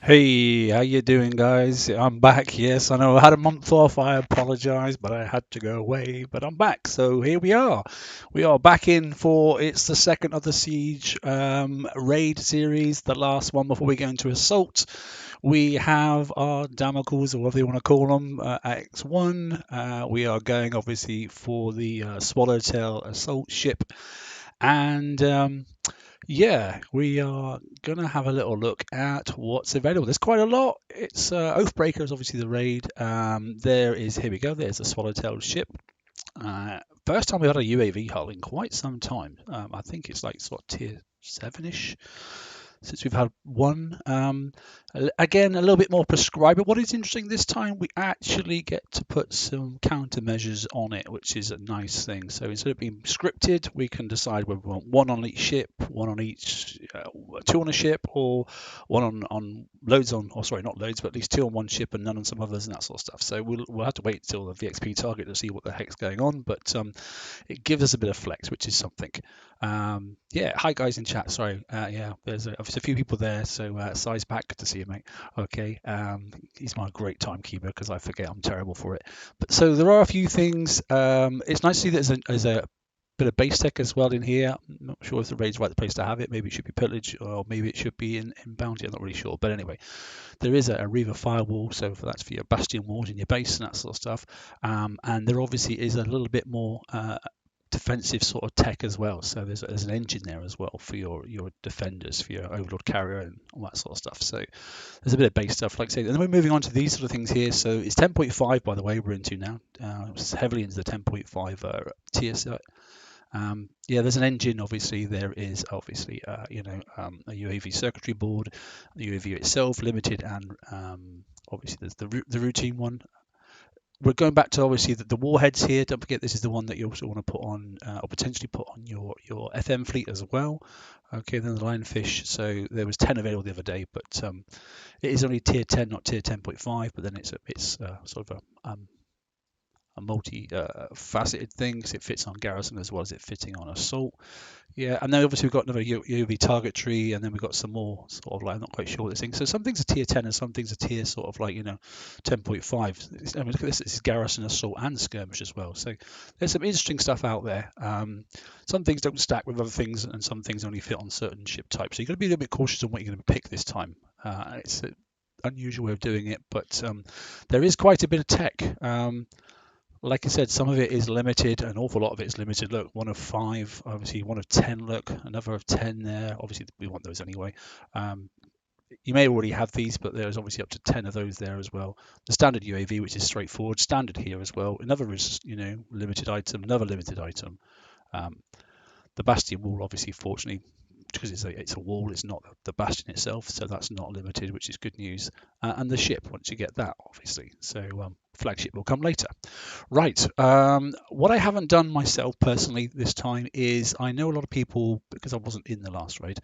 Hey, how you doing, guys? I'm back. Yes, I know I had a month off. I apologize, but I had to go away. But I'm back, so here we are. We are back in for it's the second of the Siege raid series, the last one before we go into Assault. We have our Damocles, or whatever you want to call them, X1. We are going obviously for the Swallowtail assault ship, and yeah, we are going to have a little look at what's available. There's quite a lot. It's Oathbreaker is obviously the raid. There is, here we go, there's a Swallowtail ship. First time we had a UAV hull in quite some time. I think it's like sort of tier 7-ish since we've had one. Again, a little bit more prescribed. But what is interesting this time, we actually get to put some countermeasures on it, which is a nice thing. So instead of being scripted, we can decide whether we want one on each ship, one on each, two on a ship, or one on loads on, or sorry, not loads, but at least two on one ship and none on some others and that sort of stuff. So we'll have to wait till the VXP target to see what the heck's going on. But it gives us a bit of flex, which is something. Yeah, hi guys in chat. Sorry, yeah, there's obviously a few people there. So size pack, good to see you, mate. Okay, he's my great timekeeper because I forget I'm terrible for it. But so there are a few things. It's nice to see that there's a bit of base tech as well in here. I'm not sure if the raid's right the place to have it. Maybe it should be pillage, or maybe it should be in bounty. I'm not really sure. But anyway, there is a Reaver firewall, so that's for your Bastion walls in your base and that sort of stuff. And there obviously is a little bit more defensive sort of tech as well. So there's an engine there as well for your defenders, for your Overlord carrier and all that sort of stuff. So there's a bit of base stuff, like I say. And then we're moving on to these sort of things here. So it's 10.5, by the way, we're into now. It's heavily into the 10.5 TSM. Yeah, there's an engine. Obviously, there is obviously a UAV circuitry board, the UAV itself, limited, and obviously there's the routine one. We're going back to obviously the warheads here. Don't forget this is the one that you also want to put on or potentially put on your FM fleet as well. Okay, then the lionfish. So there was 10 available the other day, but it is only tier 10, not tier 10.5. But then it's sort of a multi-faceted thing because it fits on garrison as well as it fitting on assault. Yeah, and then obviously we've got another UV target tree, and then we've got some more sort of like I'm not quite sure what this thing. So some things are tier 10, and some things are tier sort of like 10.5. I mean, look at this. This is garrison, assault, and skirmish as well. So there's some interesting stuff out there. Some things don't stack with other things, and some things only fit on certain ship types. So you've got to be a little bit cautious on what you're going to pick this time. It's an unusual way of doing it, but there is quite a bit of tech. Like I said, some of it is limited, an awful lot of it is limited. Look, one of 5, obviously one of 10. Look, another of 10 there. Obviously, we want those anyway. You may already have these, but there's obviously up to 10 of those there as well. The standard UAV, which is straightforward, standard here as well. Another is, limited item, another limited item. Um, the Bastion wall, obviously, fortunately, because it's a wall, it's not the Bastion itself, so that's not limited, which is good news. And the ship, once you get that, obviously. So flagship will come later. Right. What I haven't done myself personally this time is I know a lot of people, because I wasn't in the last raid.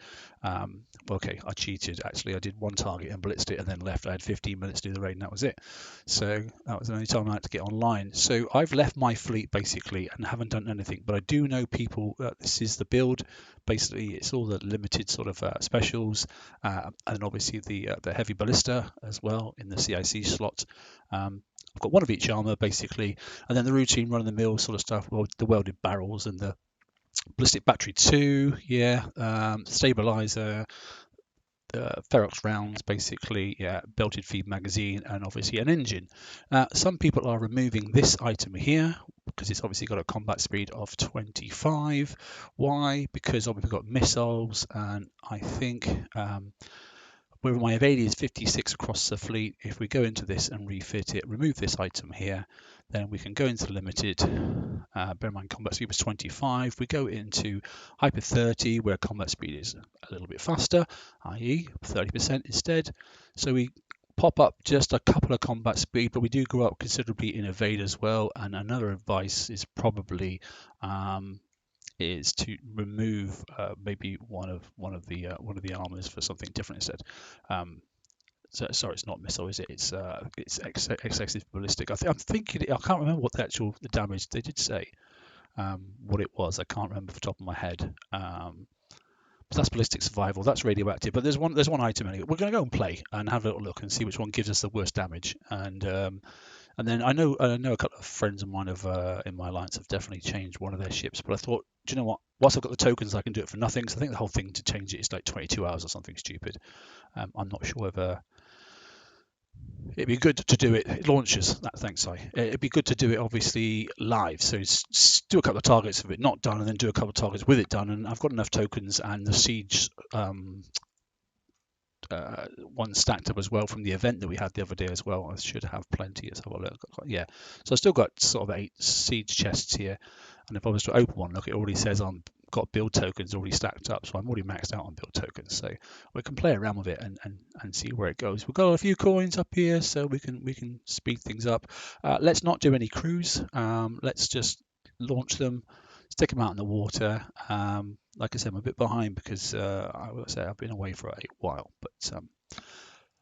Okay, I cheated. Actually, I did one target and blitzed it and then left. I had 15 minutes to do the raid and that was it. So that was the only time I had to get online. So I've left my fleet basically and haven't done anything. But I do know people that this is the build. Basically, it's all the limited sort of specials, and obviously the heavy ballista as well in the CIC slot. I've got one of each armor basically, and then the routine run-of-the-mill sort of stuff. Well, the welded barrels and the ballistic battery 2, yeah, stabilizer, Ferox rounds, basically, yeah, belted feed magazine, and obviously an engine. Some people are removing this item here because it's obviously got a combat speed of 25. Why? Because obviously we've got missiles, and I think where my evade is 56 across the fleet, if we go into this and refit it, remove this item here, then we can go into limited. Bear in mind combat speed was 25. We go into hyper 30 where combat speed is a little bit faster, i.e. 30% instead. So we pop up just a couple of combat speed, but we do go up considerably in evade as well. And another advice is probably is to remove maybe one of the armors for something different instead. So, sorry, it's not missile, is it? It's excessive ballistic. I'm thinking. I can't remember what the damage they did say. What it was, I can't remember off the top of my head. that's ballistic survival. That's radioactive. But there's one item in it. We're going to go and play and have a little look and see which one gives us the worst damage. And then I know a couple of friends of mine have in my alliance have definitely changed one of their ships. But I thought, do you know what? Whilst I've got the tokens, I can do it for nothing. So I think the whole thing to change it is like 22 hours or something stupid. I'm not sure whether it'd be good to do it. It launches that. Thanks, Si. It'd be good to do it obviously live. So do a couple of targets of it not done, and then do a couple of targets with it done. And I've got enough tokens and the siege one stacked up as well from the event that we had the other day as well. I should have plenty. Let's have a look. Yeah, so I've still got sort of 8 siege chests here, and if I was to open one, look, it already says I'm got build tokens already stacked up, so I'm already maxed out on build tokens. So we can play around with it and see where it goes. We've got a few coins up here, so we can speed things up. Let's not do any crews. Let's just launch them, stick them out in the water. Like I said, I'm a bit behind because I will say I've been away for a while, but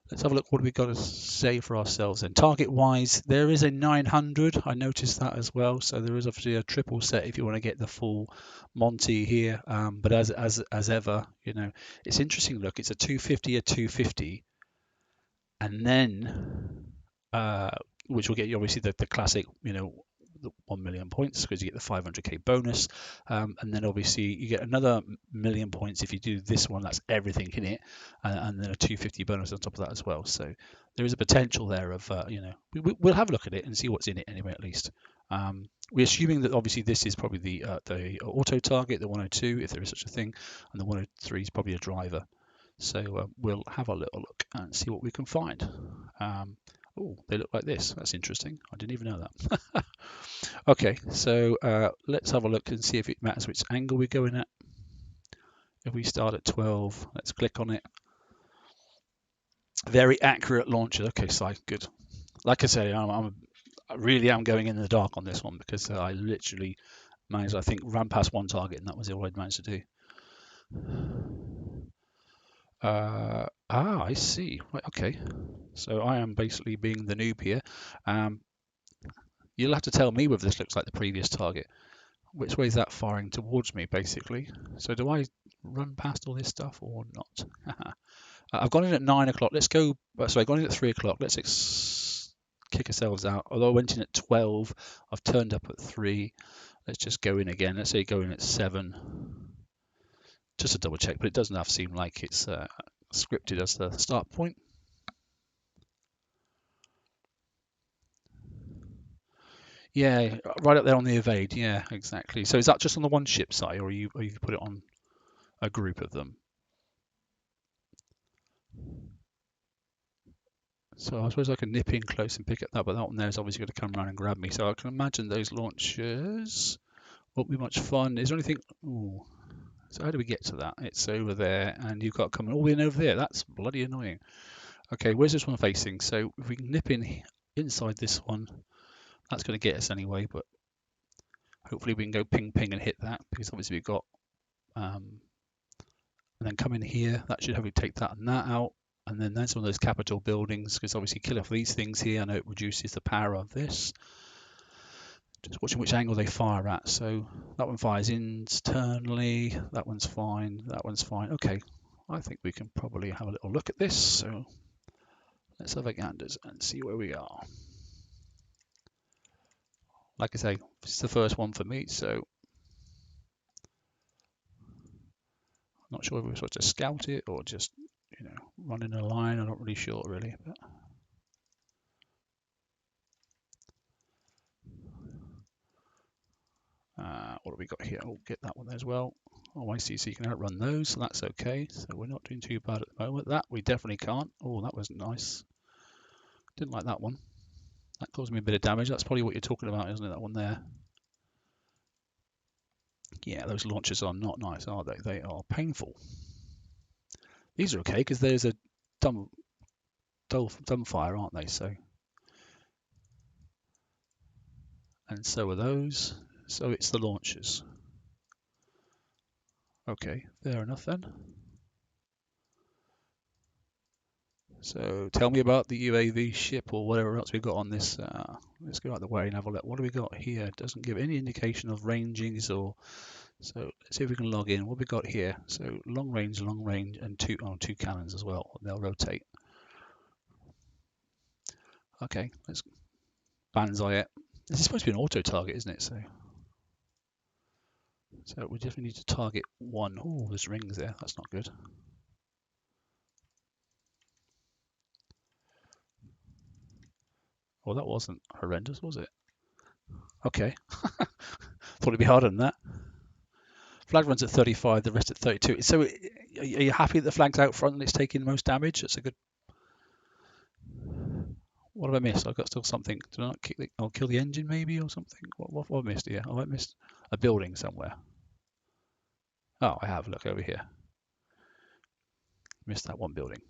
let's have a look. What do we got to say for ourselves then? Target wise, there is a 900. I noticed that as well. So there is obviously a triple set if you want to get the full Monty here. But as ever, you know, it's interesting. Look, it's a 250, a 250, and then which will get you obviously the classic, you know, the 1 million points because you get the 500k bonus, and then obviously you get another million points if you do this one. That's everything in it, and then a 250 bonus on top of that as well. So there is a potential there of you know, we'll have a look at it and see what's in it anyway at least. We're assuming that obviously this is probably the auto target, the 102 if there is such a thing, and the 103 is probably a driver. So we'll have a little look and see what we can find. Oh, they look like this. That's interesting. I didn't even know that. Okay, so let's have a look and see if it matters which angle we're going at. If we start at 12, let's click on it. Very accurate launcher. Okay, so good. Like I say, I really am going in the dark on this one because I literally managed, I think, ran past one target and that was all I managed to do. I see. Right, okay. So I am basically being the noob here. You'll have to tell me whether this looks like the previous target. Which way is that firing towards me, basically? So do I run past all this stuff or not? I've gone in at 9 o'clock. Let's go. Sorry, I've gone in at 3 o'clock. Let's kick ourselves out. Although I went in at 12, I've turned up at 3. Let's just go in again. Let's say go in at 7. Just to double check, but it doesn't have to seem like it's scripted as the start point. Yeah, right up there on the evade. Yeah, exactly. So is that just on the one ship side, or you put it on a group of them? So I suppose I can nip in close and pick up that, but that one there is obviously going to come around and grab me. So I can imagine those launchers won't be much fun. Is there anything? Ooh. So how do we get to that? It's over there, and you've got to come all the way over there. That's bloody annoying. Okay, where's this one facing? So if we can nip in inside this one, that's going to get us anyway, but hopefully we can go ping ping and hit that because obviously we've got and then come in here. That should hopefully take that and that out. And then there's one of those capital buildings because obviously kill off these things here. I know it reduces the power of this. Just watching which angle they fire at. So that one fires internally. That one's fine. That one's fine. Okay, I think we can probably have a little look at this. So let's have a ganders and see where we are. Like I say, this is the first one for me, so I'm not sure if we're supposed to scout it or just, you know, run in a line. I'm not really sure, really. But what have we got here? Oh, get that one as well. Oh, I see. So you can outrun those, so that's okay. So we're not doing too bad at the moment. That we definitely can't. Oh, that was nice. Didn't like that one. That caused me a bit of damage. That's probably what you're talking about, isn't it? That one there. Yeah, those launchers are not nice, are they? They are painful. These are okay because there's a dumb fire, aren't they? So, and so are those. So it's the launchers. Okay, fair enough then. So tell me about the UAV ship or whatever else we've got on this. Let's go out the way and have a look. What do we got here? It doesn't give any indication of rangings or So let's see if we can log in. What we got here? So long range, and two cannons as well. They'll rotate. Okay, let's banzai it. This is supposed to be an auto target, isn't it? So we definitely need to target one. Oh, there's rings there. That's not good. Well, that wasn't horrendous, was it? Okay. Thought it'd be harder than that. Flag runs at 35, the rest at 32. So are you happy that the flag's out front and it's taking the most damage? That's a good... What have I missed? I've got still something. Did I not kill the... I'll kill the engine maybe or something? What have I missed here? Oh, I missed a building somewhere. Oh, I have. Look over here. Missed that one building.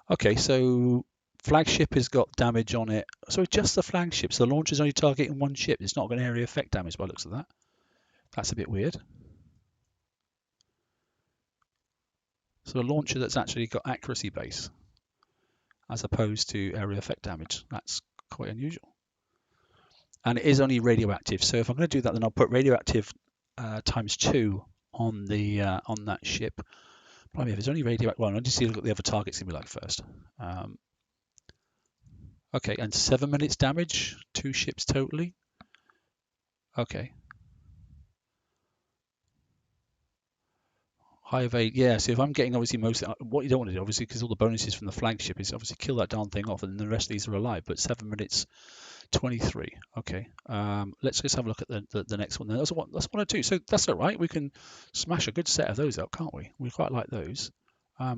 Okay, so flagship has got damage on it. So it's just the flagship. So the launcher's only targeting one ship. It's not got an area effect damage by the looks of that. That's a bit weird. So a launcher that's actually got accuracy base as opposed to area effect damage. That's quite unusual. And it is only radioactive. So if I'm going to do that, then I'll put radioactive ×2 on the on that ship. Probably if it's only radioactive, well, I'll just see what the other target's going to be like first. Okay, and 7 minutes damage, 2 ships totally. Okay. High evade, yeah. So if I'm getting obviously most, what you don't want to do obviously, because all the bonuses from the flagship is obviously kill that darn thing off, and then the rest of these are alive. But 7 minutes 23. Okay. Let's just have a look at the next one. That's 102. So that's all right. We can smash a good set of those out, can't we? We quite like those.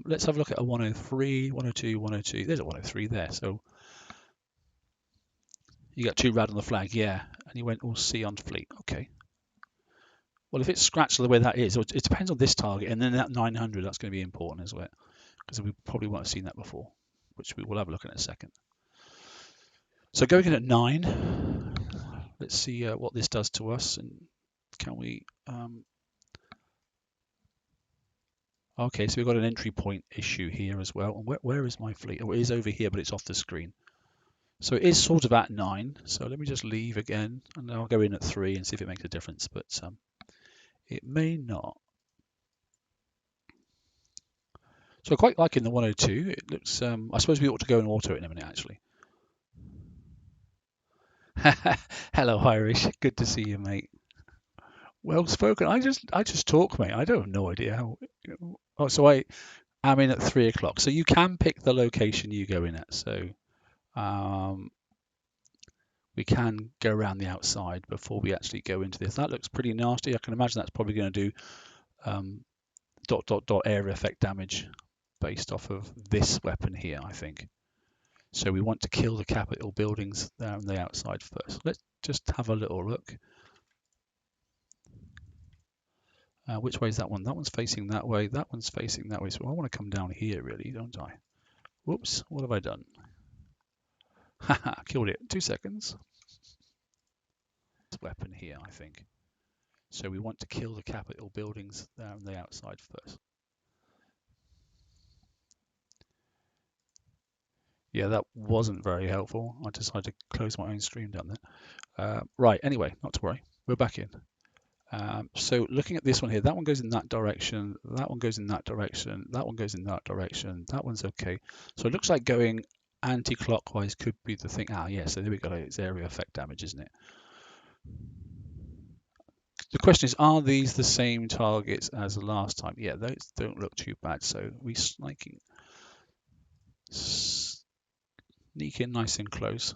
Let's have a look at a 103, 102, 102. There's a 103 there. So you got 2 rad on the flag, yeah. And you went all C on fleet. Okay. Well, if it's scratched the way that is, it depends on this target, and then that 900, that's going to be important as well, because we probably won't have seen that before, which we will have a look at in a second. So going in at 9, let's see what this does to us, and can we... Okay, so we've got an entry point issue here as well. And where is my fleet? Oh, it is over here, but it's off the screen. So it is sort of at 9. So let me just leave again, and then I'll go in at 3 and see if it makes a difference, but it may not. So I quite like in the 102. It looks. I suppose we ought to go and auto it in a minute, actually. Hello, Irish. Good to see you, mate. Well spoken. I just talk, mate. I don't have no idea how. Oh, so I am in at 3 o'clock. So you can pick the location you go in at. So we can go around the outside before we actually go into this. That looks pretty nasty. I can imagine that's probably going to do ... area effect damage based off of this weapon here, I think. So we want to kill the capital buildings there on the outside first. Let's just have a little look. Which way is that one? That one's facing that way. That one's facing that way. So I want to come down here, really, don't I? Whoops, what have I done? Haha, killed it. 2 seconds. This weapon here, I think. So we want to kill the capital buildings there on the outside first. Yeah, that wasn't very helpful. I decided to close my own stream down there. Right, anyway, not to worry. We're back in. So looking at this one here, that one goes in that direction, that one goes in that direction, that one goes in that direction, that one's okay. So it looks like going anti-clockwise could be the thing. Ah, yeah, so there we go. It's area effect damage, isn't it? The question is, are these the same targets as the last time? Yeah, those don't look too bad. So we sneak in nice and close.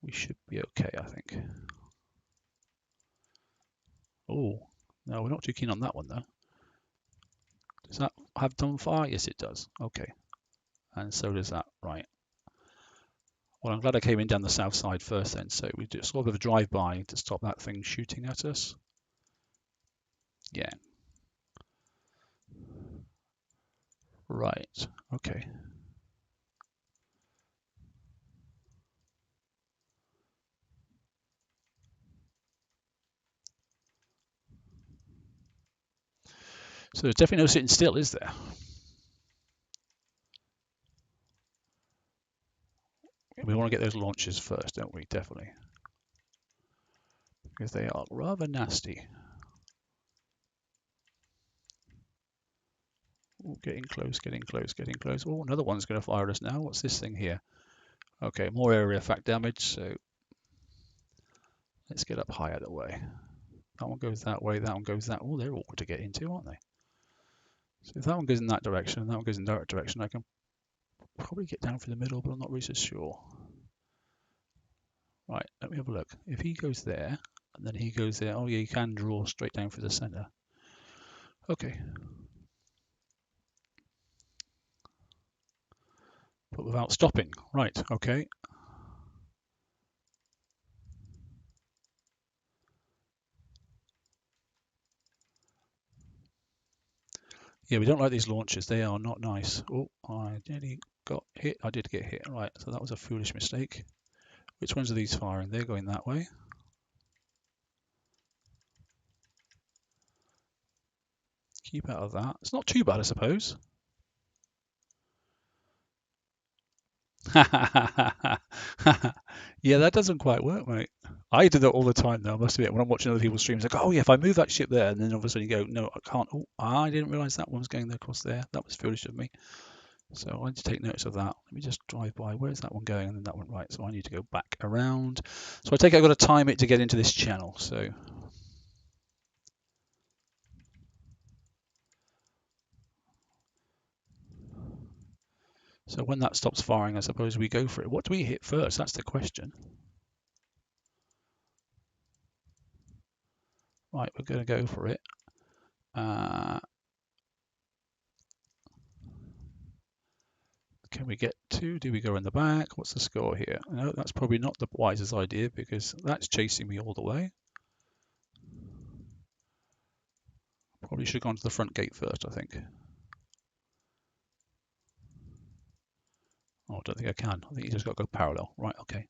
We should be okay, I think. Oh, no, we're not too keen on that one, though. Does that have done fire? Yes, it does. Okay. And so does that. Right. Well, I'm glad I came in down the south side first then. So we do sort of a drive-by to stop that thing shooting at us. Yeah. Right. Okay. So there's definitely no sitting still, is there? We want to get those launches first, don't we? Definitely. because they are rather nasty. Ooh, getting close, getting close, getting close. Oh, another one's going to fire us now. What's this thing here? Okay, more area effect damage, so let's get up high out of the way. That one goes that way, that one goes that way. Oh, they're awkward to get into, aren't they? So if that one goes in that direction and that one goes in that direction, I can probably get down through the middle, but I'm not really so sure. Right, let me have a look. If he goes there, and then he goes there, oh yeah, you can draw straight down through the center. Okay. But without stopping. Right, okay. Yeah, we don't like these launches. They are not nice. Oh, I nearly got hit. I did get hit. Right, so that was a foolish mistake. Which ones are these firing? They're going that way. Keep out of that. It's not too bad, I suppose. Yeah, that doesn't quite work, mate. I do that all the time, though. I must admit, when I'm watching other people's streams, like, oh yeah, if I move that ship there, and then all of a sudden you go, no, I can't. Oh, I didn't realize that one was going across there. That was foolish of me. So I need to take notice of that. Let me just drive by. Where's that one going? And then that one, right. So I need to go back around. So I take it I've got to time it to get into this channel. So when that stops firing, I suppose we go for it. What do we hit first? That's the question. Right, we're going to go for it. Can we get to? Do we go in the back? What's the score here? No, that's probably not the wisest idea because that's chasing me all the way. Probably should have gone to the front gate first, I think. Oh, I don't think I can. I think you just got to go parallel. Right, okay.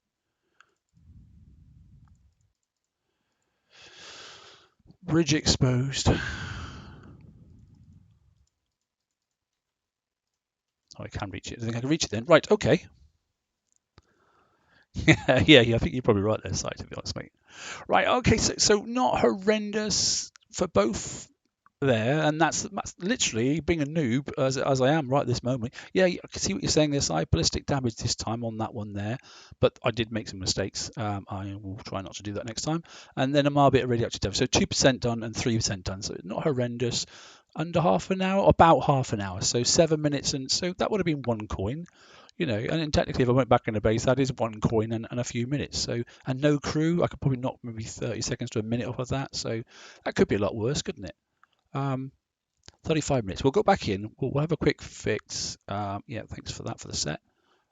Bridge exposed. Oh, I can reach it. I think I can reach it then. Right, okay. yeah, I think you're probably right there, Si, to be honest, mate. Right, okay, so not horrendous for both there, and that's literally being a noob as I am right this moment. Yeah, I can see what you're saying there, Si. Ballistic damage this time on that one there, but I did make some mistakes. I will try not to do that next time. And then a mild bit of radioactive damage. So 2% done and 3% done, so not horrendous. Under half an hour, about half an hour, so 7 minutes, and so that would have been 1 coin. And then technically if I went back in the base, that is 1 coin and a few minutes. So, and no crew, I could probably knock maybe 30 seconds to a minute off of that. So that could be a lot worse, couldn't it? 35 minutes. We'll go back in. We'll have a quick fix. Yeah, thanks for that for the set.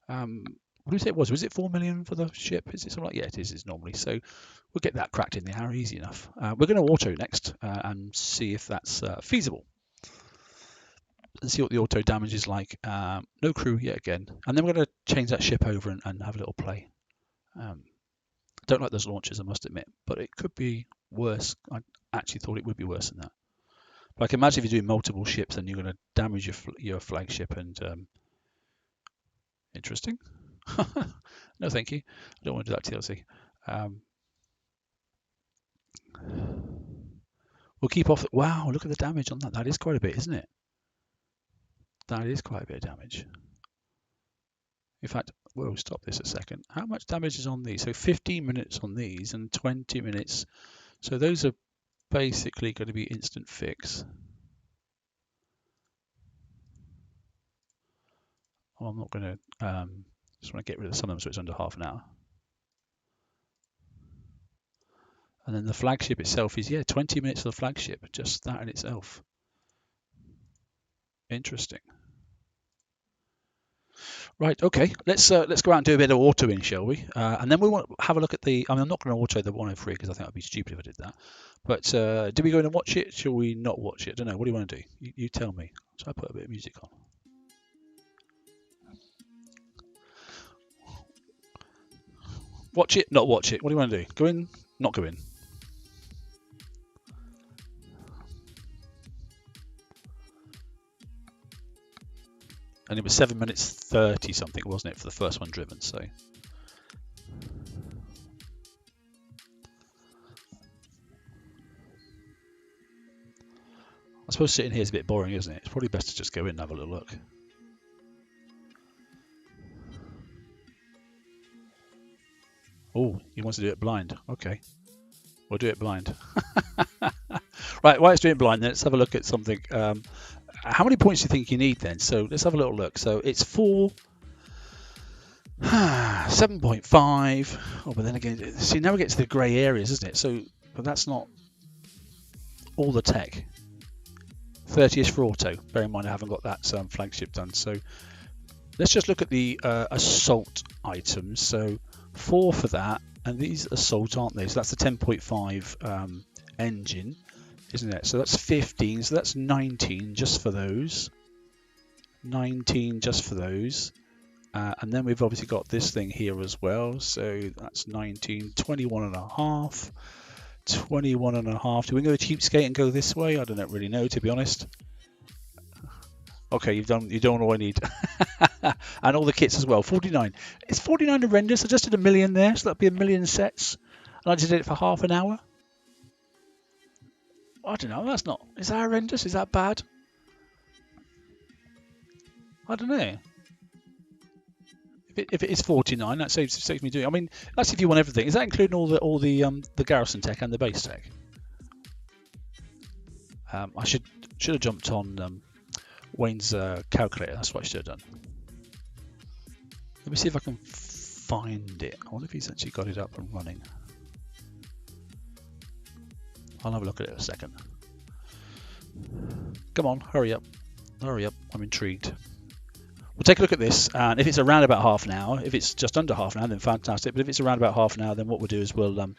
What did you say it was? Was it 4 million for the ship? Is it something like? Yeah, it is. It's normally. So we'll get that cracked in the hour, easy enough. We're going to auto next and see if that's feasible. And see what the auto damage is like. No crew yet again. And then we're going to change that ship over and have a little play. I don't like those launches, I must admit, but it could be worse. I actually thought it would be worse than that. But I can imagine if you're doing multiple ships, then you're going to damage your flagship. And interesting. No, thank you. I don't want to do that TLC. We'll keep off. Wow, look at the damage on that. That is quite a bit, isn't it? That is quite a bit of damage. In fact, we'll stop this a second. How much damage is on these? So 15 minutes on these and 20 minutes. So those are basically going to be instant fix. Oh, I'm not going to, just want to get rid of some of them so it's under half an hour. And then the flagship itself is, 20 minutes for the flagship, just that in itself. Interesting. Right, okay, let's go out and do a bit of autoing, shall we? And then we want to have a look at the, I'm not going to auto the 103 because I think I'd be stupid if I did that. But do we go in and watch it? Shall we not watch it? I don't know. What do you want to do? You tell me. So I put a bit of music on. Watch it, not watch it. What do you want to do? Go in, not go in. And it was 7 minutes 30 something, wasn't it, for the first one driven? So I suppose sitting here is a bit boring, isn't it? It's probably best to just go in and have a little look. Oh, he wants to do it blind. Okay, we'll do it blind. Right, while it's doing blind, then let's have a look at something. How many points do you think you need then? So let's have a little look. So it's 7.5. Oh, but then again, see, now we get to the grey areas, isn't it? So, but that's not all the tech. 30 is for auto. Bear in mind I haven't got that flagship done. So let's just look at the assault items. So 4 for that, and these assault, aren't they? So that's the 10.5 engine, isn't it? So that's 15. So that's 19 just for those. 19 just for those. And then we've obviously got this thing here as well. So that's 19, 21 and a half. 21 and a half. Do we go cheapskate and go this way? I don't really know, to be honest. Okay, you've done all I need. And all the kits as well. 49. It's 49 to render, so I just did 1 million there, so that'd be 1 million sets. And I just did it for half an hour. I don't know, that's not... Is that horrendous? Is that bad? I don't know. If it is 49, that saves me doing. I mean, that's if you want everything. Is that including all the garrison tech and the base tech? I should have jumped on Wayne's calculator. That's what I should have done. Let me see if I can find it. I wonder if he's actually got it up and running. I'll have a look at it in a second. Come on, hurry up. Hurry up. I'm intrigued. We'll take a look at this, and if it's around about half an hour, if it's just under half an hour, then fantastic. But if it's around about half an hour, then what we'll do is we'll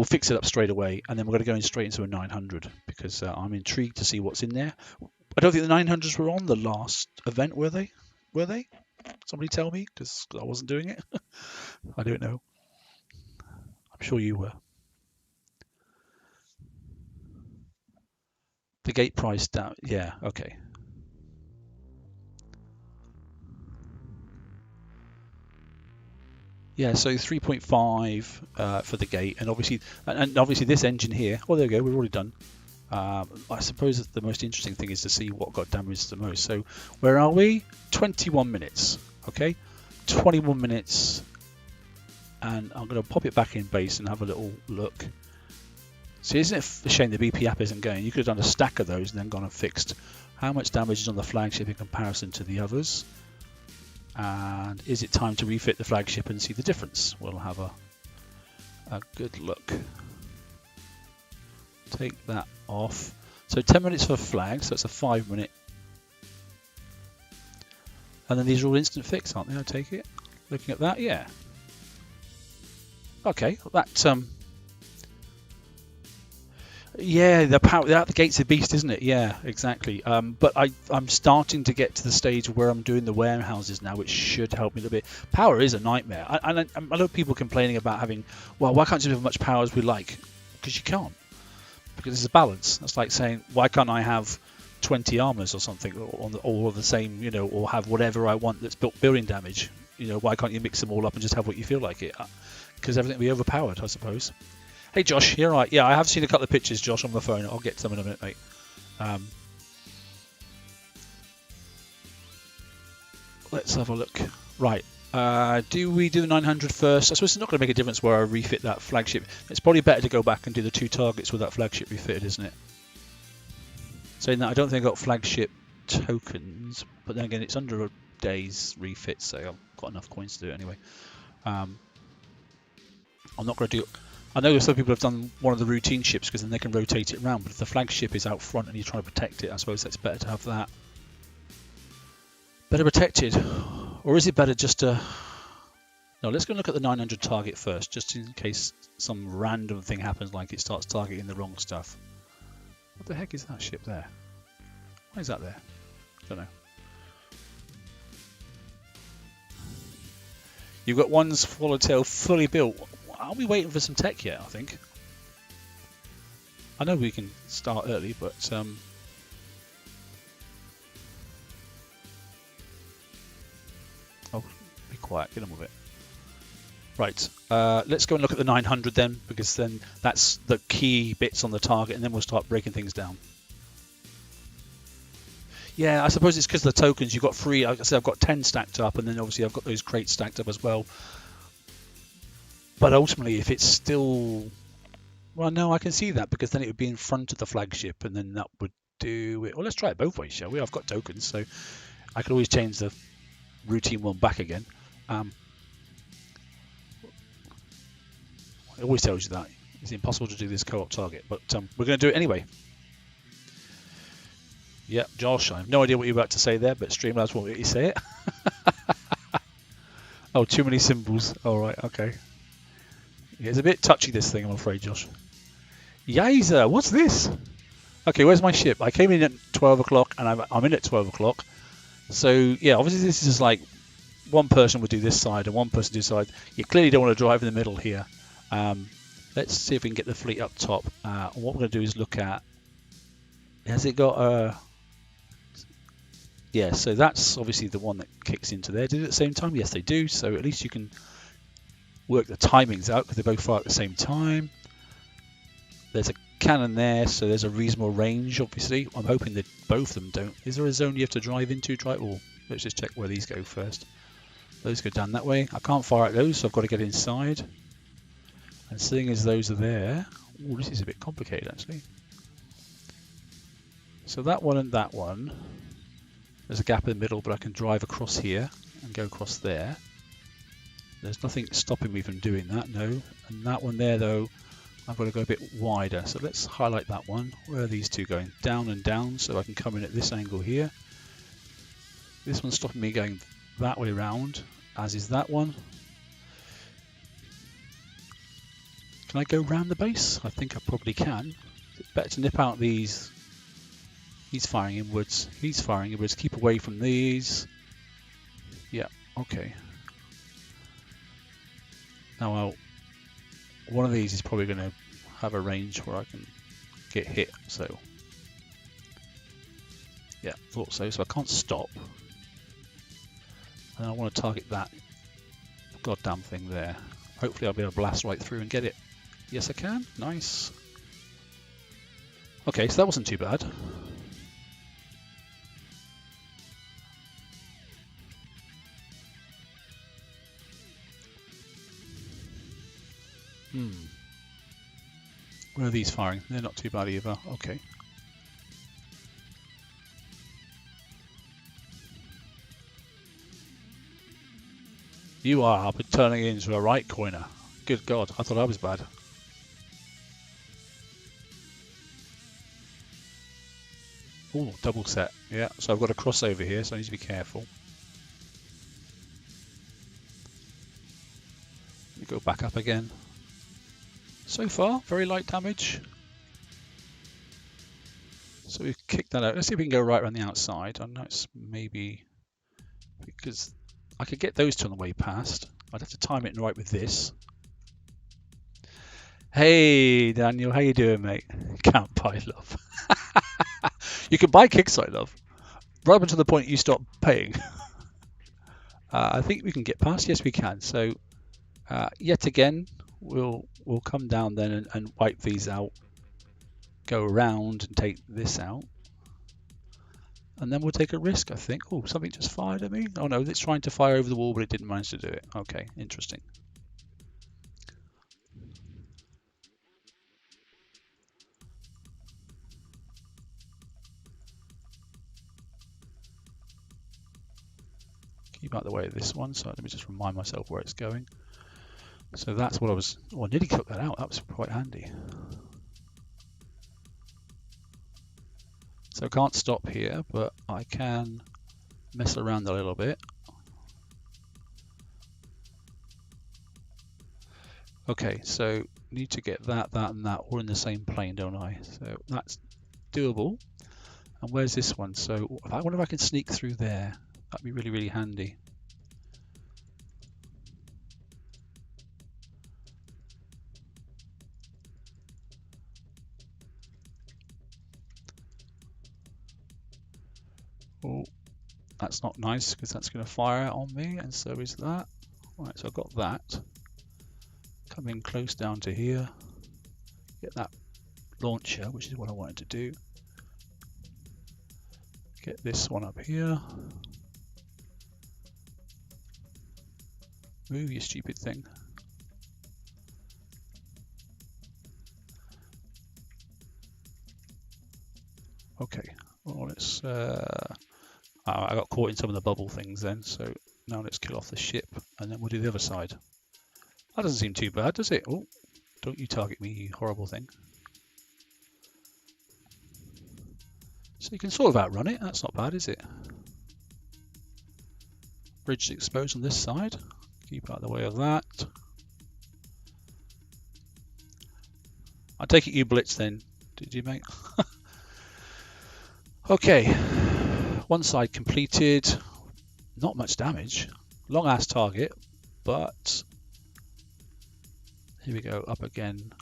fix it up straight away, and then we're going to go in straight into a 900 because I'm intrigued to see what's in there. I don't think the 900s were on the last event, were they? Were they? Somebody tell me, because I wasn't doing it. I don't know. I'm sure you were. The gate price down. Yeah. Okay. Yeah, so 3.5 for the gate, and obviously this engine here. Oh, there we go. We've already done. I suppose the most interesting thing is to see what got damaged the most. So where are we? 21 minutes. Okay, 21 minutes, and I'm going to pop it back in base and have a little look. See, isn't it a shame the BP app isn't going? You could have done a stack of those and then gone and fixed how much damage is on the flagship in comparison to the others. And is it time to refit the flagship and see the difference? We'll have a good look. Take that off. So 10 minutes for flag, so it's a 5 minute. And then these are all instant fix, aren't they? I take it. Looking at that, yeah. Okay, that yeah, the power out the gate's a beast, isn't it? Yeah, exactly. But I'm starting to get to the stage where I'm doing the warehouses now, which should help me a little bit. Power is a nightmare. I know people complaining about having, well, why can't you have as much power as we like? Because you can't. Because there's a balance. That's like saying, why can't I have 20 armors or something, or all of the same, or have whatever I want that's building damage? Why can't you mix them all up and just have what you feel like it? Because everything will be overpowered, I suppose. Hey Josh, you're right. Yeah, I have seen a couple of pictures, Josh, on my phone. I'll get to them in a minute, mate. Let's have a look. Right. Do we do the 900 first? I suppose it's not going to make a difference where I refit that flagship. It's probably better to go back and do the 2 targets with that flagship refitted, isn't it? Saying that, I don't think I got flagship tokens, but then again, it's under a day's refit, so I've got enough coins to do it anyway. I'm not going to do... I know some people have done one of the routine ships because then they can rotate it around, but if the flagship is out front and you're trying to protect it, I suppose it's better to have that. Better protected. Or is it better just to... No, let's go and look at the 900 target first, just in case some random thing happens, like it starts targeting the wrong stuff. What the heck is that ship there? Why is that there? I don't know. You've got one Swallowtail fully built. Are we waiting for some tech yet, I think? I know we can start early, but... Oh, be quiet, get on with it. Right, let's go and look at the 900 then, because then that's the key bits on the target, and then we'll start breaking things down. Yeah, I suppose it's because of the tokens. You've got 3. Like I said, I've got 10 stacked up, and then obviously I've got those crates stacked up as well. But ultimately, if it's still... Well, no, I can see that, because then it would be in front of the flagship, and then that would do it. Well, let's try it both ways, shall we? I've got tokens, so I could always change the routine one back again. It always tells you that. It's impossible to do this co-op target, but we're going to do it anyway. Yep, Josh, I have no idea what you're about to say there, but Streamlabs won't let you say it. Oh, too many symbols. All right, okay. Yeah, it's a bit touchy, this thing, I'm afraid, Josh. Yazer, what's this? Okay, where's my ship? I came in at 12 o'clock, and I'm in at 12 o'clock. So, yeah, obviously this is like one person would do this side and one person do this side. You clearly don't want to drive in the middle here. Let's see if we can get the fleet up top. What we're going to do is look at... Has it got a... Yeah, so that's obviously the one that kicks into there. Did it at the same time? Yes, they do. So at least you can work the timings out, because they both fire at the same time. There's a cannon there, so there's a reasonable range, obviously. I'm hoping that both of them don't. Is there a zone you have to drive into? Well, let's just check where these go first. Those go down that way. I can't fire at those, so I've got to get inside. And seeing as those are there... Oh, this is a bit complicated, actually. So that one and that one... There's a gap in the middle, but I can drive across here and go across there. There's nothing stopping me from doing that, no. And that one there, though, I've got to go a bit wider. So let's highlight that one. Where are these two going? Down and down, so I can come in at this angle here. This one's stopping me going that way around, as is that one. Can I go round the base? I think I probably can. It's better to nip out these. He's firing inwards. He's firing inwards. Keep away from these. Yeah, okay. Now, one of these is probably going to have a range where I can get hit. So, yeah, thought so. So I can't stop. And I want to target that goddamn thing there. Hopefully I'll be able to blast right through and get it. Yes, I can. Nice. Okay, so that wasn't too bad. Where are these firing? They're not too bad either. Okay. You are turning into a right coiner. Good God, I thought I was bad. Oh, double set. Yeah, so I've got a crossover here, so I need to be careful. Let me go back up again. So far, very light damage. So we've kicked that out. Let's see if we can go right around the outside. I know it's maybe because I could get those two on the way past. I'd have to time it right with this. Hey, Daniel, how you doing, mate? Can't buy love. You can buy Kickside love. Right up until the point you stop paying. I think we can get past. Yes, we can. So yet again, we'll come down then and wipe these out. Go around and take this out. And then we'll take a risk, I think. Oh, something just fired at me. Oh no, it's trying to fire over the wall, but it didn't manage to do it. Okay, interesting. Keep out the way of this one, so let me just remind myself where it's going. So that's what I was... Oh, I nearly took that out. That was quite handy. So I can't stop here, but I can mess around a little bit. Okay, so need to get that, that, and that all in the same plane, don't I? So that's doable. And where's this one? So I wonder if I can sneak through there. That'd be really, really handy. Oh, that's not nice because that's going to fire on me, and so is that. Right, so I've got that. Come in close down to here. Get that launcher, which is what I wanted to do. Get this one up here. Move, you stupid thing. Okay, well let's I got caught in some of the bubble things then, so now let's kill off the ship and then we'll do the other side. That doesn't seem too bad, does it? Oh, don't you target me, you horrible thing. So you can sort of outrun it, that's not bad, is it? Bridge exposed on this side. Keep out of the way of that. I take it you blitzed then, did you, mate? Okay, one side completed. Not much damage. Long ass target, but here we go, up again.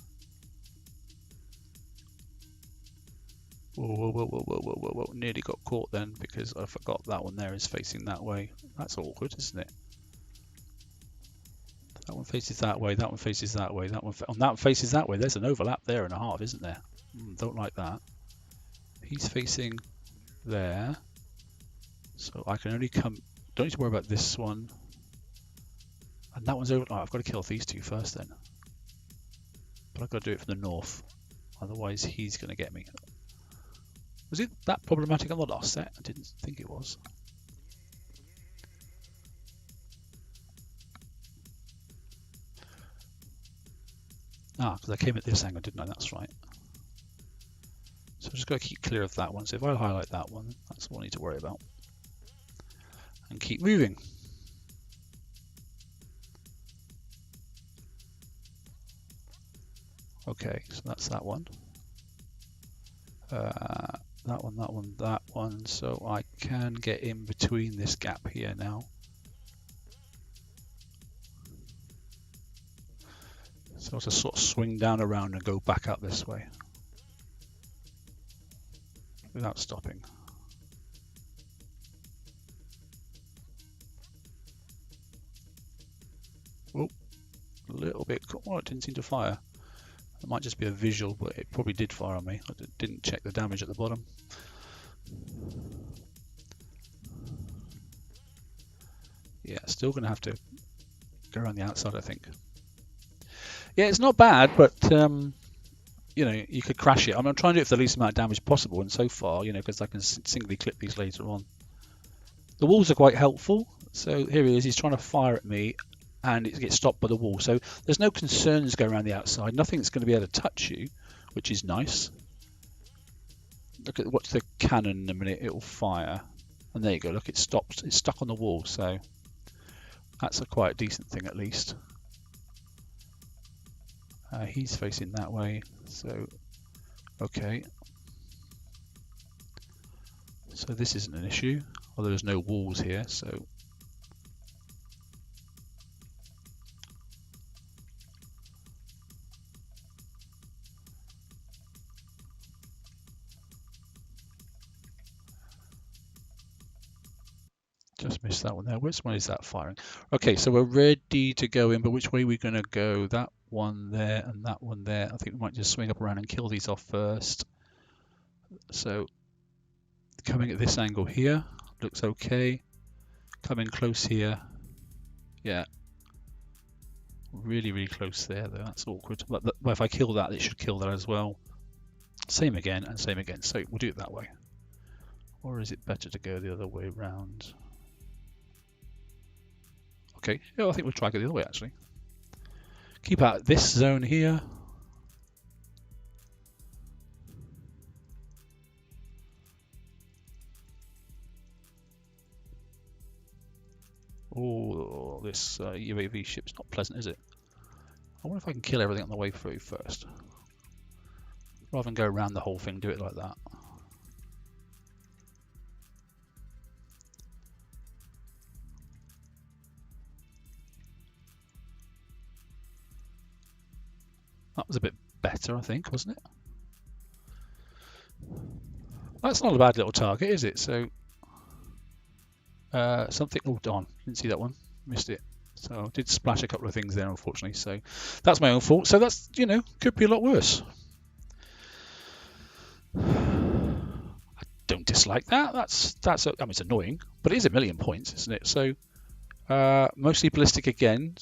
Whoa. Nearly got caught then because I forgot that one there is facing that way. That's awkward, isn't it? That one faces that way, that one faces that way, that one faces that way. There's an overlap there and a half, isn't there? Don't like that. He's facing there. So I can only come, don't need to worry about this one. And that one's over. Oh, I've got to kill these two first then. But I've got to do it from the north. Otherwise he's going to get me. Was it that problematic on the last set? I didn't think it was. Ah, because I came at this angle, didn't I? That's right. So I've just got to keep clear of that one. So if I highlight that one, that's what I need to worry about. And keep moving. Okay, so that's that one. That one. So I can get in between this gap here now. So I'll just sort of swing down around and go back up this way without stopping. Oh, a little bit. Oh, it didn't seem to fire. It might just be a visual, but it probably did fire on me. I didn't check the damage at the bottom. Yeah, still going to have to go around the outside, I think. Yeah, it's not bad, but you know, you could crash it. I'm trying to do it for the least amount of damage possible, and so far, you know, because I can singly clip these later on. The walls are quite helpful. So here he is. He's trying to fire at me, and it gets stopped by the wall. So there's no concerns going around the outside. Nothing's going to be able to touch you, which is nice. Watch the cannon in a minute. It will fire, and there you go. Look, it stops. It's stuck on the wall. So that's a quite decent thing, at least. He's facing that way, so okay. So this isn't an issue, although there's no walls here, so just missed that one there. Which one is that firing? Okay, so we're ready to go in, but which way are we going to go? That one there and that one there. I think we might just swing up around and kill these off first. So coming at this angle here looks okay. Coming close here, yeah, really close there though. That's awkward, but if I kill that, it should kill that as well. Same again and same again, so we'll do it that way. Or is it better to go the other way around? Okay, yeah, I think we'll try to go the other way actually. Keep out this zone here. Oh, this UAV ship's not pleasant, is it? I wonder if I can kill everything on the way through first. Rather than go around the whole thing, do it like that. That was a bit better, I think, wasn't it? That's not a bad little target, is it? So, something. Oh, darn! Didn't see that one. Missed it. So I did splash a couple of things there, unfortunately. So that's my own fault. So that's, you know, could be a lot worse. I don't dislike that. That's I mean, it's annoying, but it is 1,000,000 points, isn't it? So mostly ballistic again,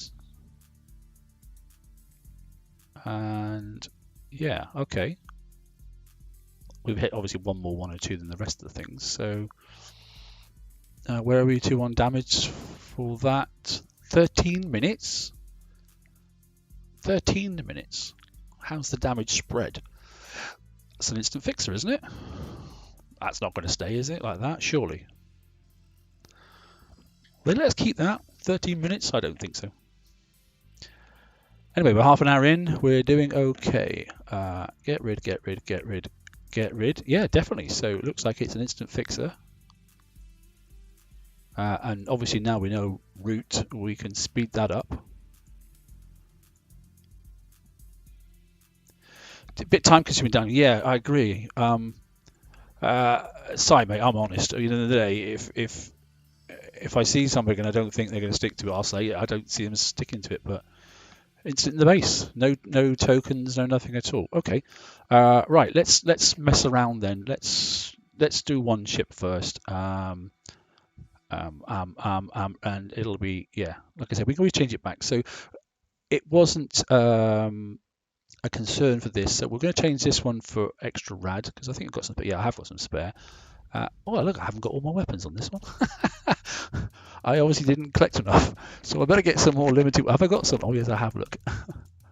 and yeah, okay. We've hit obviously one more 102 than the rest of the things. So where are we to on damage for that? 13 minutes. 13 minutes. How's the damage spread? It's an instant fixer, isn't it? That's not going to stay, is it? Like that, surely. Well, let's keep that. 13 minutes? I don't think so. Anyway, we're half an hour in. We're doing okay. Get rid. Yeah, definitely. So it looks like it's an instant fixer. And obviously now we know route, we can speed that up. A bit time consuming down. Yeah, I agree. Sorry, mate, I'm honest. At the end of the day, if I see something and I don't think they're going to stick to it, I'll say I don't see them sticking to it. But it's in the base. No tokens, no nothing at all. Okay. Right. Let's mess around then. Let's do one ship first. And it'll be, yeah, like I said, we can always change it back. So it wasn't a concern for this, so we're going to change this one for extra rad because I think I've got some. Yeah, I have got some spare. Oh look, I haven't got all my weapons on this one. I obviously didn't collect enough, so I better get some more limited. Have I got some? Oh yes, I have. Look,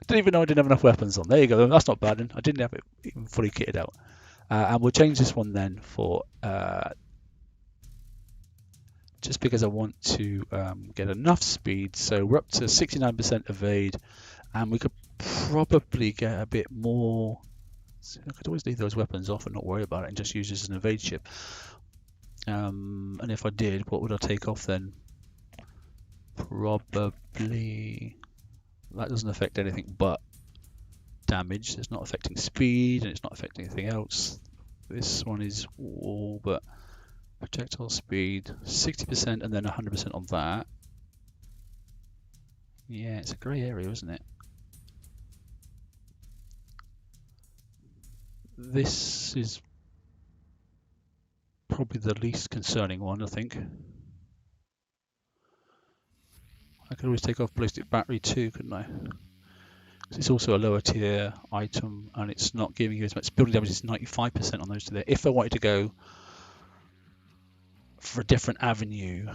didn't even know I didn't have enough weapons on. There you go. That's not bad. I didn't have it even fully kitted out. And we'll change this one then for just because I want to get enough speed. So we're up to 69% evade, and we could probably get a bit more. So I could always leave those weapons off and not worry about it and just use this as an evade ship. And if I did, what would I take off then? Probably that doesn't affect anything but damage. It's not affecting speed and it's not affecting anything else. This one is all but projectile speed, 60% and then 100% on that. Yeah, it's a grey area, isn't it? This is probably the least concerning one, I think. I could always take off ballistic battery too, couldn't I? It's also a lower tier item and it's not giving you as much building damage. It's 95% on those two there. If I wanted to go for a different avenue,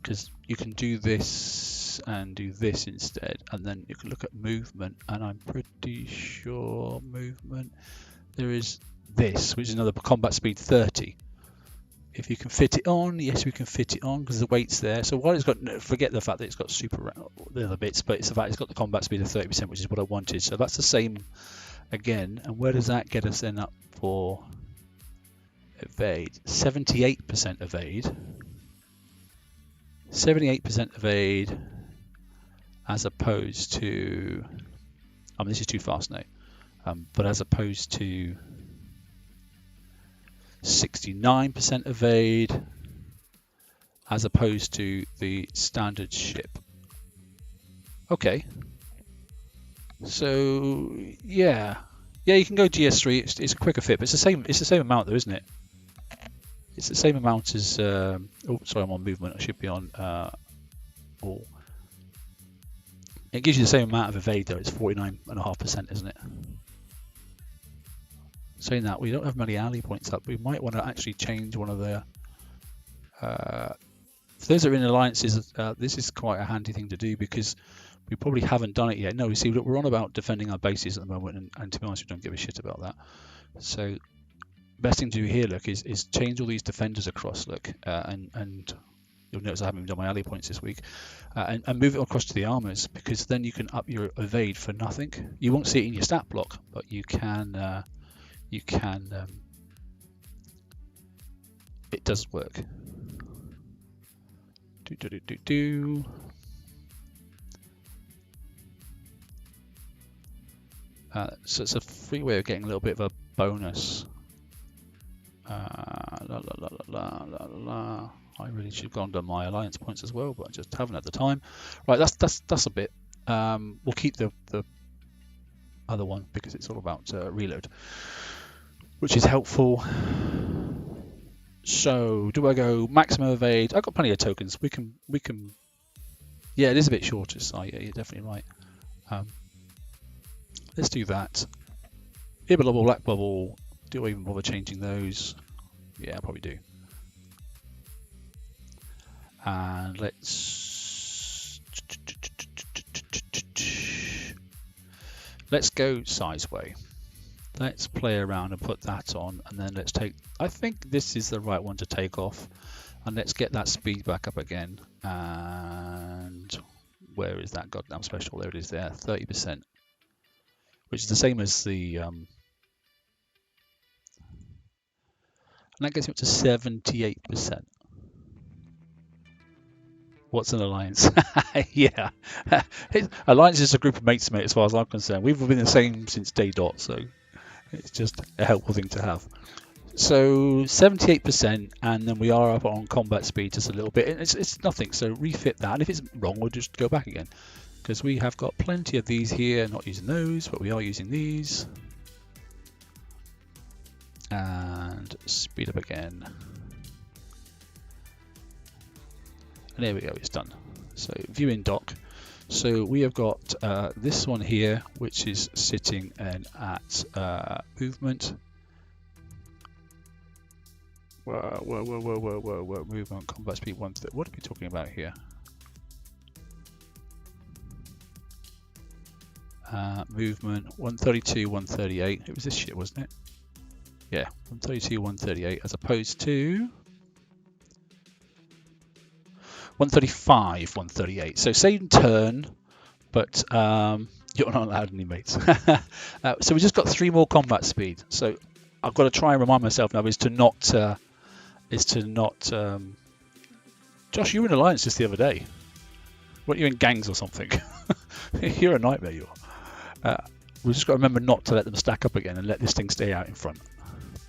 because you can do this and do this instead, and then you can look at movement, and I'm pretty sure movement, there is this, which is another combat speed 30. If you can fit it on, yes, we can fit it on because the weight's there. So while it's got, forget the fact that it's got super the other bits, but it's the fact it's got the combat speed of 30%, which is what I wanted. So that's the same again. And where does that get us then up for evade? 78% evade. 78% evade as opposed to, I mean, this is too fast now, but as opposed to 69% evade as opposed to the standard ship. Okay, so yeah, you can go GS3. It's a quicker fit, but it's the same amount though, isn't it? It's the same amount as oh sorry, I'm on movement. I should be on all. It gives you the same amount of evade though. It's 49.5%, isn't it? Saying that, we don't have many alley points up. We might want to actually change one of the. For those that are in alliances, this is quite a handy thing to do because we probably haven't done it yet. No, we see, look, we're on about defending our bases at the moment, and to be honest, we don't give a shit about that. So, best thing to do here, look, is change all these defenders across, look, and you'll notice I haven't even done my alley points this week, and move it across to the armors because then you can up your evade for nothing. You won't see it in your stat block, but you can. It does work. So it's a free way of getting a little bit of a bonus. I really should have gone to my alliance points as well, but I just haven't had the time. Right, that's a bit. We'll keep the other one because it's all about reload. which is helpful. So do I go maximum evade? I've got plenty of tokens. We can. Yeah, it is a bit shorter. So yeah, you're definitely right. Let's do that. Ibble bubble, black bubble. Do I even bother changing those? Yeah, I probably do. And let's go Sizeway. Let's play around and put that on, and then let's take. I think this is the right one to take off, and let's get that speed back up again. And where is that goddamn special? There it is. There, 30%, which is the same as the. And that gets me up to 78%. What's an alliance? Yeah, alliance is a group of mates, mate. As far as I'm concerned, we've been the same since day dot, so it's just a helpful thing to have. So 78%, and then we are up on combat speed just a little bit. It's nothing, so refit that. And if it's wrong, we'll just go back again, because we have got plenty of these here. Not using those, but we are using these. And speed up again. And there we go, it's done. So view in dock. So we have got this one here, which is sitting in at movement. Whoa, movement, combat speed 1. What are we talking about here? Movement 132, 138. It was this shit, wasn't it? Yeah, 132, 138, as opposed to 135, 138. So same turn, but you're not allowed any mates. So we just got 3 more combat speed. So I've got to try and remind myself now is to not. Josh, you were in alliance just the other day. Weren't you in gangs or something? You're a nightmare, you are. We've just got to remember not to let them stack up again and let this thing stay out in front,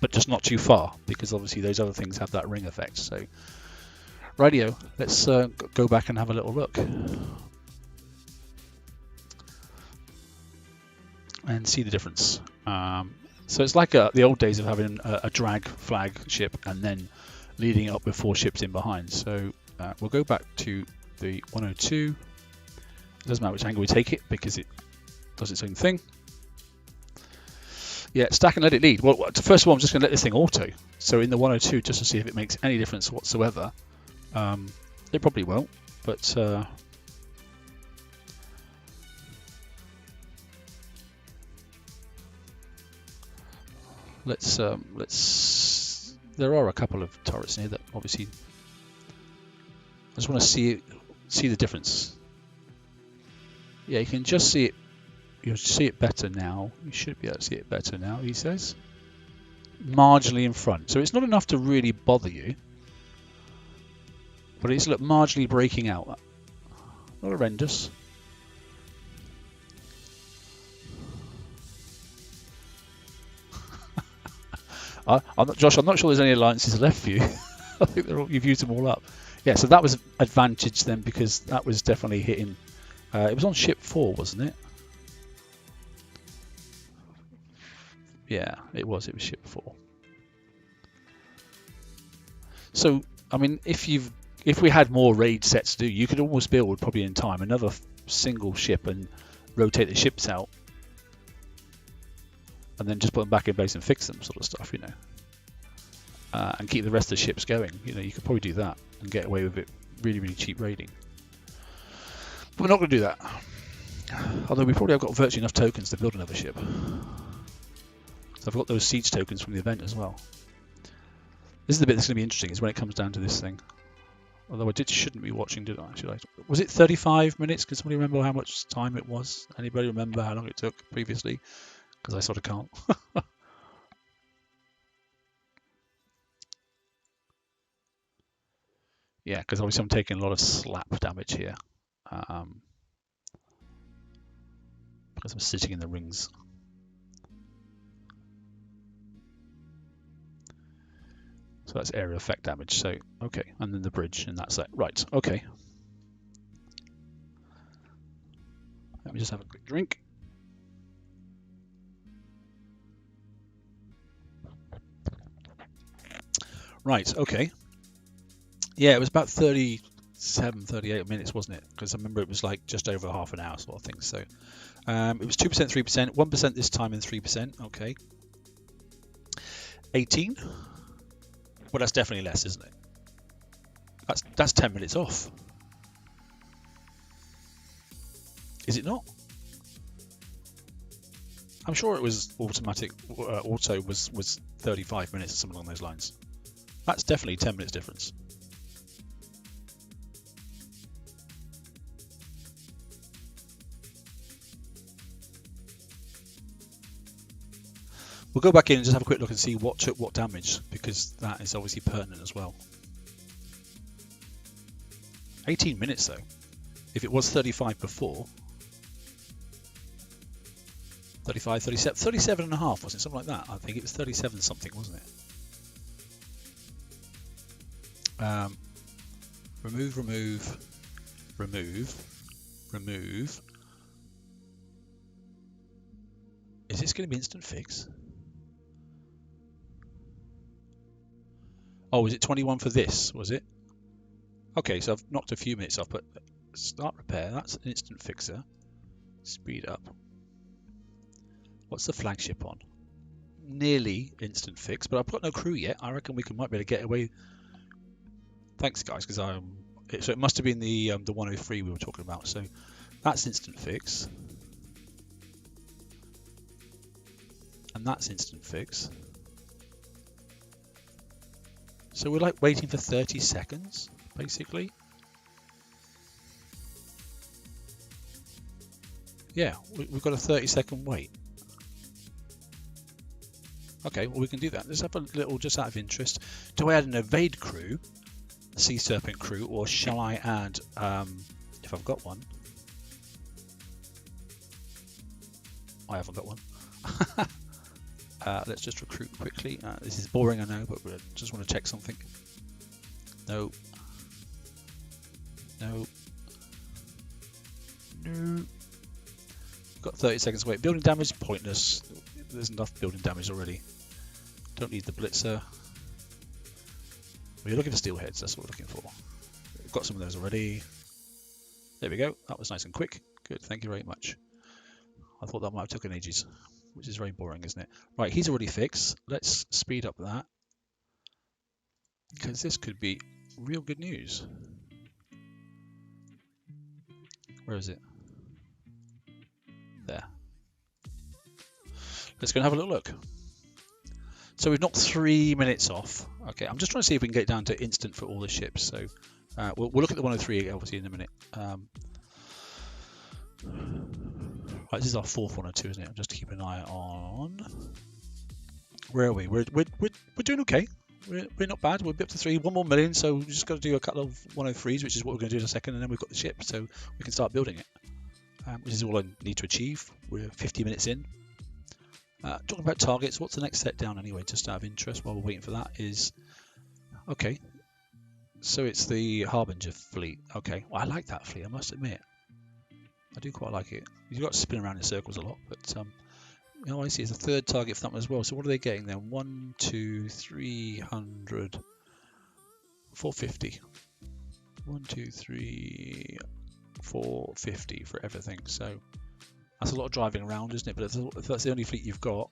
but just not too far, because obviously those other things have that ring effect. So. Radio, let's go back and have a little look and see the difference. So it's like the old days of having a drag flag ship and then leading up with 4 ships in behind. So we'll go back to the 102. It doesn't matter which angle we take it, because it does its own thing. Yeah, stack and let it lead. Well, first of all, I'm just going to let this thing auto. So in the 102, just to see if it makes any difference whatsoever. It probably won't, but let's. There are a couple of turrets in here that obviously. I just want to see the difference. Yeah, you can just see it. You'll see it better now. You should be able to see it better now. He says, marginally in front, so it's not enough to really bother you. But it's marginally breaking out. Not horrendous. Josh, I'm not sure there's any alliances left for you. I think you've used them all up. Yeah, so that was advantage then, because that was definitely hitting. It was on ship 4, wasn't it? Yeah, it was. It was ship 4. So, I mean, if we had more raid sets to do, you could almost build, probably in time, another single ship and rotate the ships out, and then just put them back in base and fix them, sort of stuff, you know, and keep the rest of the ships going. You know, you could probably do that and get away with it really, really cheap raiding. But we're not going to do that. Although we probably have got virtually enough tokens to build another ship. So I've got those siege tokens from the event as well. This is the bit that's going to be interesting, is when it comes down to this thing. Although shouldn't be watching, did I? Was it 35 minutes? Can somebody remember how much time it was? Anybody remember how long it took previously? Because I sort of can't. Yeah, because obviously I'm taking a lot of slap damage here. Because I'm sitting in the rings. So that's area effect damage. So, okay, and then the bridge, and that's it. Right, okay. Let me just have a quick drink. Right, okay. Yeah, it was about 37, 38 minutes, wasn't it? Because I remember it was like just over half an hour sort of thing. So it was 2%, 3%, 1% this time and 3%. Okay. 18. Well, that's definitely less, isn't it? That's 10 minutes off. Is it not? I'm sure it was automatic. Auto was 35 minutes or something along those lines. That's definitely 10 minutes difference. We'll go back in and just have a quick look and see what took what damage, because that is obviously pertinent as well. 18 minutes though. If it was 35 before, 35, 37, 37 and a half, wasn't it? Something like that. I think it was 37 something, wasn't it? Remove. Is this going to be instant fix? Oh, was it 21 for this? Was it? Okay, so I've knocked a few minutes off, but start repair. That's an instant fixer. Speed up. What's the flagship on? Nearly instant fix, but I've got no crew yet. I reckon we might be able to get away. Thanks, guys, because so it must have been the 103 we were talking about. So that's instant fix, and that's instant fix. So we're like waiting for 30 seconds, basically. Yeah, we've got a 30-second wait. Okay, well we can do that. Let's have a little, just out of interest. Do I add an evade crew, a Sea Serpent crew, or shall I add, if I've got one? I haven't got one. Let's just recruit quickly. This is boring, I know, but we just want to check something. No. No. No. Got 30 seconds to wait. Building damage, pointless. There's enough building damage already. Don't need the blitzer. We're looking for steelheads, that's what we're looking for. We've got some of those already. There we go. That was nice and quick. Good, thank you very much. I thought that might have taken ages, which is very boring, isn't it? Right, he's already fixed. Let's speed up that, because this could be real good news. Where is it? There. Let's go and have a little look. So we've knocked 3 minutes off. Okay, I'm just trying to see if we can get down to instant for all the ships. So we'll look at the 103 obviously in a minute. Right, this is our fourth 102, isn't it? Just to keep an eye on. Where are we? We're doing okay. We're not bad. We're up to 1 more million. So we've just got to do a couple of 103s, which is what we're going to do in a second, and then we've got the ship, so we can start building it. Which is all I need to achieve. We're 50 minutes in. Talking about targets, what's the next set down anyway, just out of interest while we're waiting for that is... Okay, so it's the Harbinger fleet. Okay, well, I like that fleet, I must admit. I do quite like it. You've got to spin around in circles a lot, but you know, I see it's a third target for that one as well. So what are they getting then? 1, 2, 300, 450. 1, 2, 3, 450 for everything. So that's a lot of driving around, isn't it? But if that's the only fleet you've got,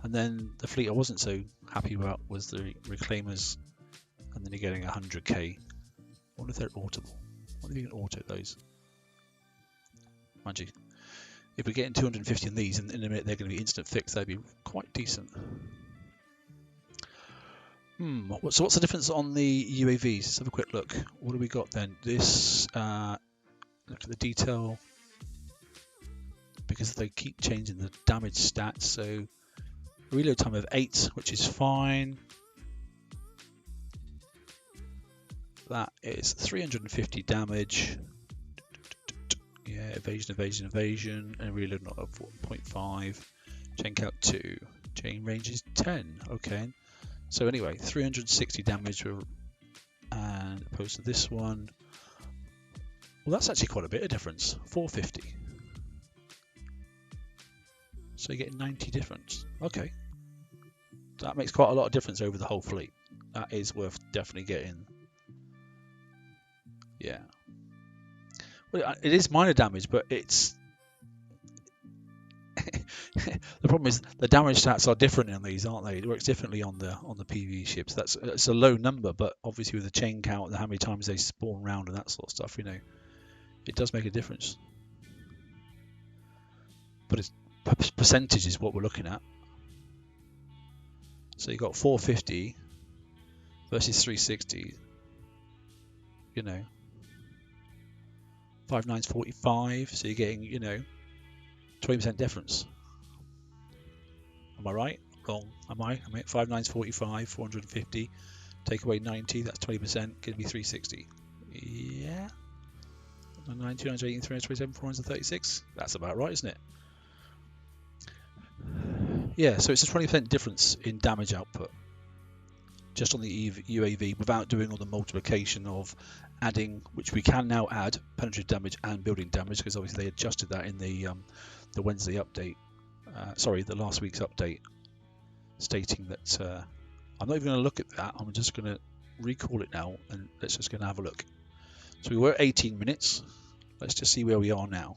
and then the fleet I wasn't so happy about was the Reclaimers, and then you're getting 100k. I wonder if they're autoable. I wonder if you can auto those. Mind you, if we're getting 250 in these, and in a minute they're going to be instant fix, that'd be quite decent. So what's the difference on the UAVs? Let's have a quick look. What do we got then? This, look at the detail, because they keep changing the damage stats. So reload time of 8, which is fine. That is 350 damage. Yeah, evasion, and reload not of 0.5. Chain count 2. Chain range is 10. Okay. So anyway, 360 damage, and opposed to this one. Well, that's actually quite a bit of difference. 450. So you get 90 difference. Okay. That makes quite a lot of difference over the whole fleet. That is worth definitely getting. Yeah. Well, it is minor damage, but it's the problem is the damage stats are different in these, aren't they? It works differently on the PvE ships. It's a low number, but obviously with the chain count and how many times they spawn around and that sort of stuff, you know, it does make a difference. But it's percentage is what we're looking at. So you got 450 versus 360. You know, 5/9's 45. So you're getting, you know, 20% difference. Am I right? Wrong. Am I? I mean, 5/9's 45, 450. Take away 90, that's 20%. Give me 360. Yeah. 9, 218, 327, 436. That's about right, isn't it? Yeah, so it's a 20% difference in damage output just on the UAV without doing all the multiplication of adding, which we can now add, penetrative damage and building damage, because obviously they adjusted that in the Wednesday update. Sorry, the last week's update, stating that I'm not even going to look at that. I'm just going to recall it now, and let's just going to have a look. So we were at 18 minutes. Let's just see where we are now.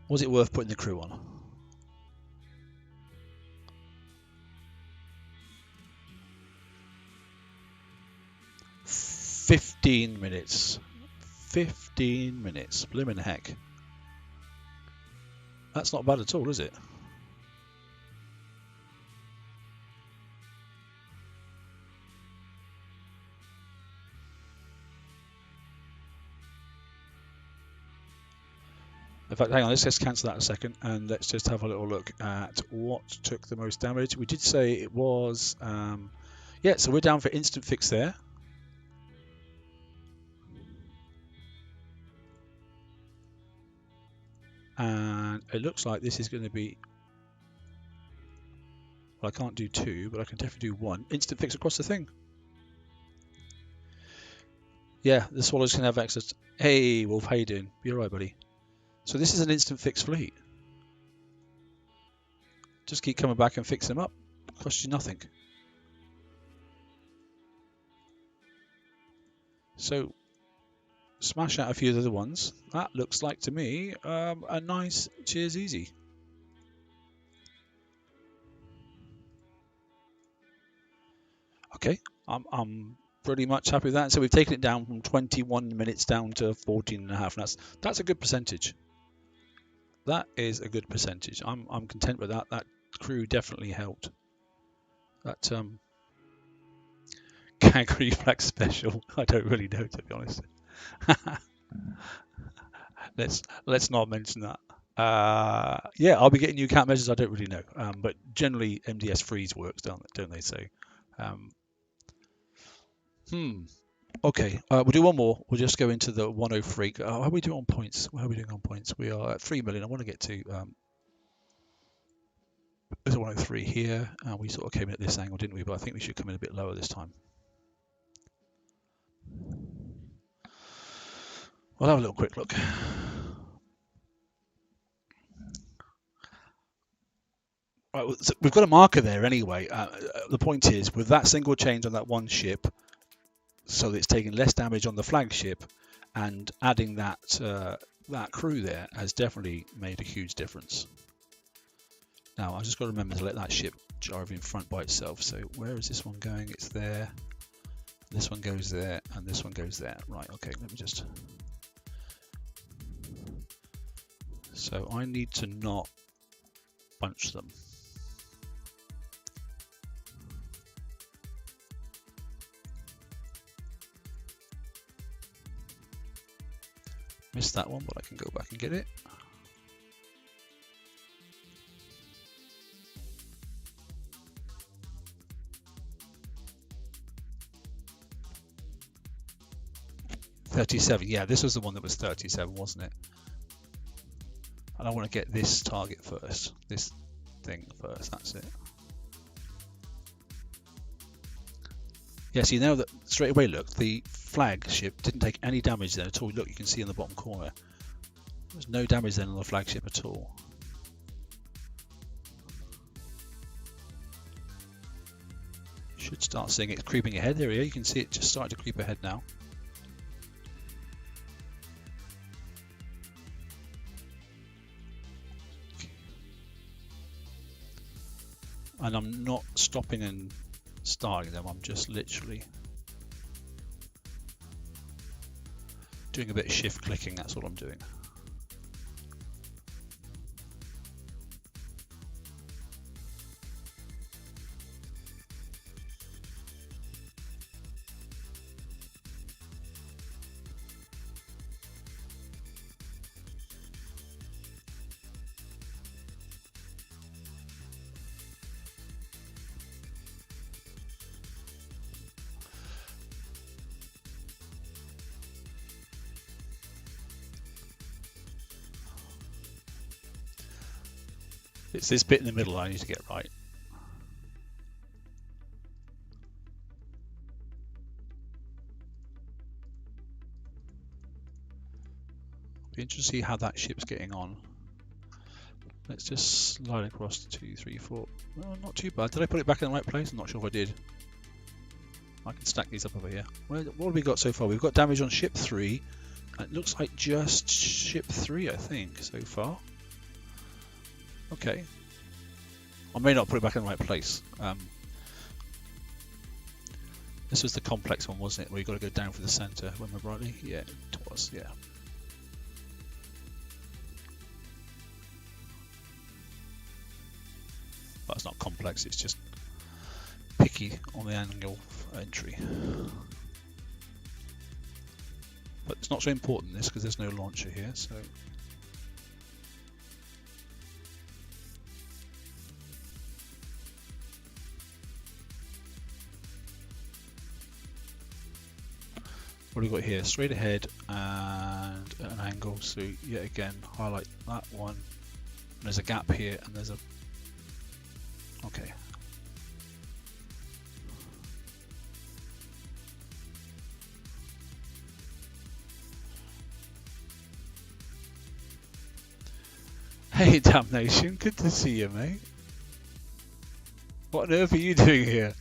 Was it worth putting the crew on? "15 minutes. 15 minutes. Blimmin' heck. That's not bad at all, is it? In fact, hang on, let's just cancel that a second and let's just have a little look at what took the most damage. We did say it was, yeah, so we're down for instant fix there. And it looks like this is going to be, well, I can't do 2, but I can definitely do 1. Instant fix across the thing. Yeah, the Swallows can have access. Hey, Wolf, how you doing? You alright, buddy? So this is an instant fix fleet. Just keep coming back and fix them up. Costs you nothing. So smash out a few of the other ones. That looks like to me a nice cheers easy. Okay, I'm pretty much happy with that. So we've taken it down from 21 minutes down to 14 and a half. And that's a good percentage. That is a good percentage. I'm content with that. That crew definitely helped. That gag reflex special, I don't really know, to be honest. let's not mention that. Yeah, I'll be getting new count measures. I don't really know, but generally MDS freeze works, don't they? So, okay, we'll do one more. We'll just go into the 103. How are we doing on points? How are we doing on points? We are at 3 million. I want to get to there's a 103 here. We sort of came in at this angle, didn't we? But I think we should come in a bit lower this time. We'll have a little quick look. Right, so we've got a marker there anyway. The point is, with that single change on that one ship, so that it's taking less damage on the flagship, and adding that that crew there has definitely made a huge difference. Now I just got to remember to let that ship drive in front by itself. So where is this one going? It's there. This one goes there, and this one goes there. Right. Okay. Let me just. So I need to not bunch them. Missed that one, but I can go back and get it. $37. Yeah, this was the one that was 37, wasn't it? And I want to get this target first. This thing first. That's it. Yeah, so you know that straight away, look, the flagship didn't take any damage there at all. Look, you can see in the bottom corner. There's no damage then on the flagship at all. Should start seeing it creeping ahead. There we go. You can see it just starting to creep ahead now. And I'm not stopping and starting them. I'm just literally doing a bit of shift clicking. That's all I'm doing. It's this bit in the middle I need to get right. Be interested to see how that ship's getting on. Let's just slide across 2, 3, 4. Oh, not too bad. Did I put it back in the right place? I'm not sure if I did. I can stack these up over here. What have we got so far? We've got damage on ship 3. It looks like just ship 3, I think, so far. Okay. I may not put it back in the right place. This was the complex one, wasn't it? Where you got to go down for the center, remember rightly? Yeah, it was, yeah. But it's not complex, it's just picky on the angle for entry. But it's not so important this because there's no launcher here, so. What do we got here? Straight ahead and at an angle. So yet again, highlight that one. And there's a gap here, and there's a. Okay. Hey, Damnation, good to see you, mate. What on earth are you doing here?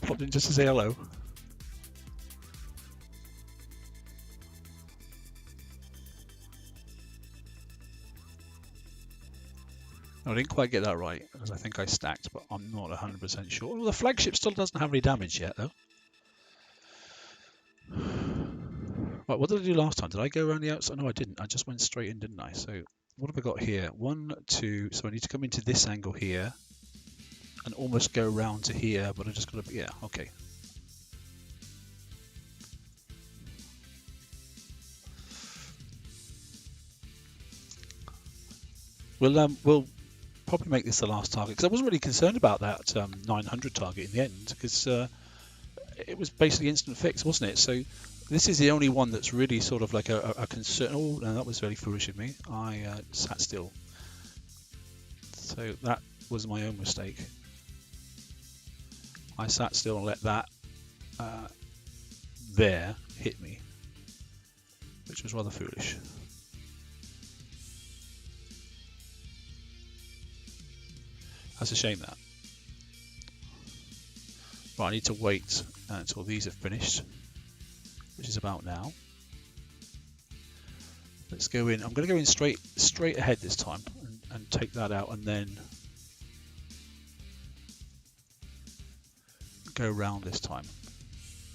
Popped in just to say hello. I didn't quite get that right, because I think I stacked, but I'm not 100% sure. Well, the flagship still doesn't have any damage yet, though. Right, what did I do last time? Did I go around the outside? No, I didn't. I just went straight in, didn't I? So what have I got here? 1, 2. So I need to come into this angle here and almost go round to here, but I just got to, yeah, okay. We'll probably make this the last target, because I wasn't really concerned about that 900 target in the end, because it was basically instant fix, wasn't it? So this is the only one that's really sort of like a concern. Oh, no, that was very foolish of me. I sat still. So that was my own mistake. I sat still and let that there hit me, which was rather foolish. That's a shame, that. Right, I need to wait until these are finished, which is about now. Let's go in. I'm going to go in straight ahead this time and take that out, and then go round this time,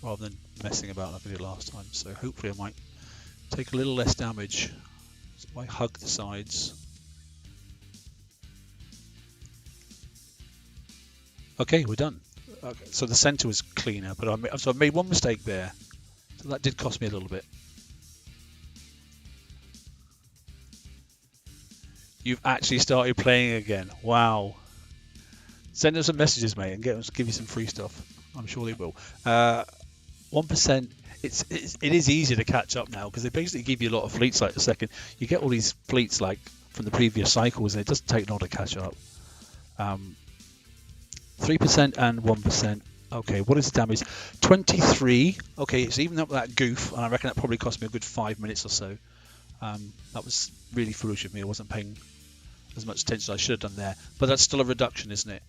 rather than messing about like I did last time. So hopefully I might take a little less damage. So I hug the sides. Okay, we're done. Okay, so the center was cleaner, but I made one mistake there, so that did cost me a little bit. You've actually started playing again. Wow. Send us some messages, mate, and give you some free stuff. I'm sure they will. 1%. It is easy to catch up now, because they basically give you a lot of fleets like a second. You get all these fleets like from the previous cycles, and it doesn't take long to catch up. 3% and 1%. Okay, what is the damage? 23. Okay, it's even up that goof, and I reckon that probably cost me a good 5 minutes or so. That was really foolish of me. I wasn't paying as much attention as I should have done there. But that's still a reduction, isn't it?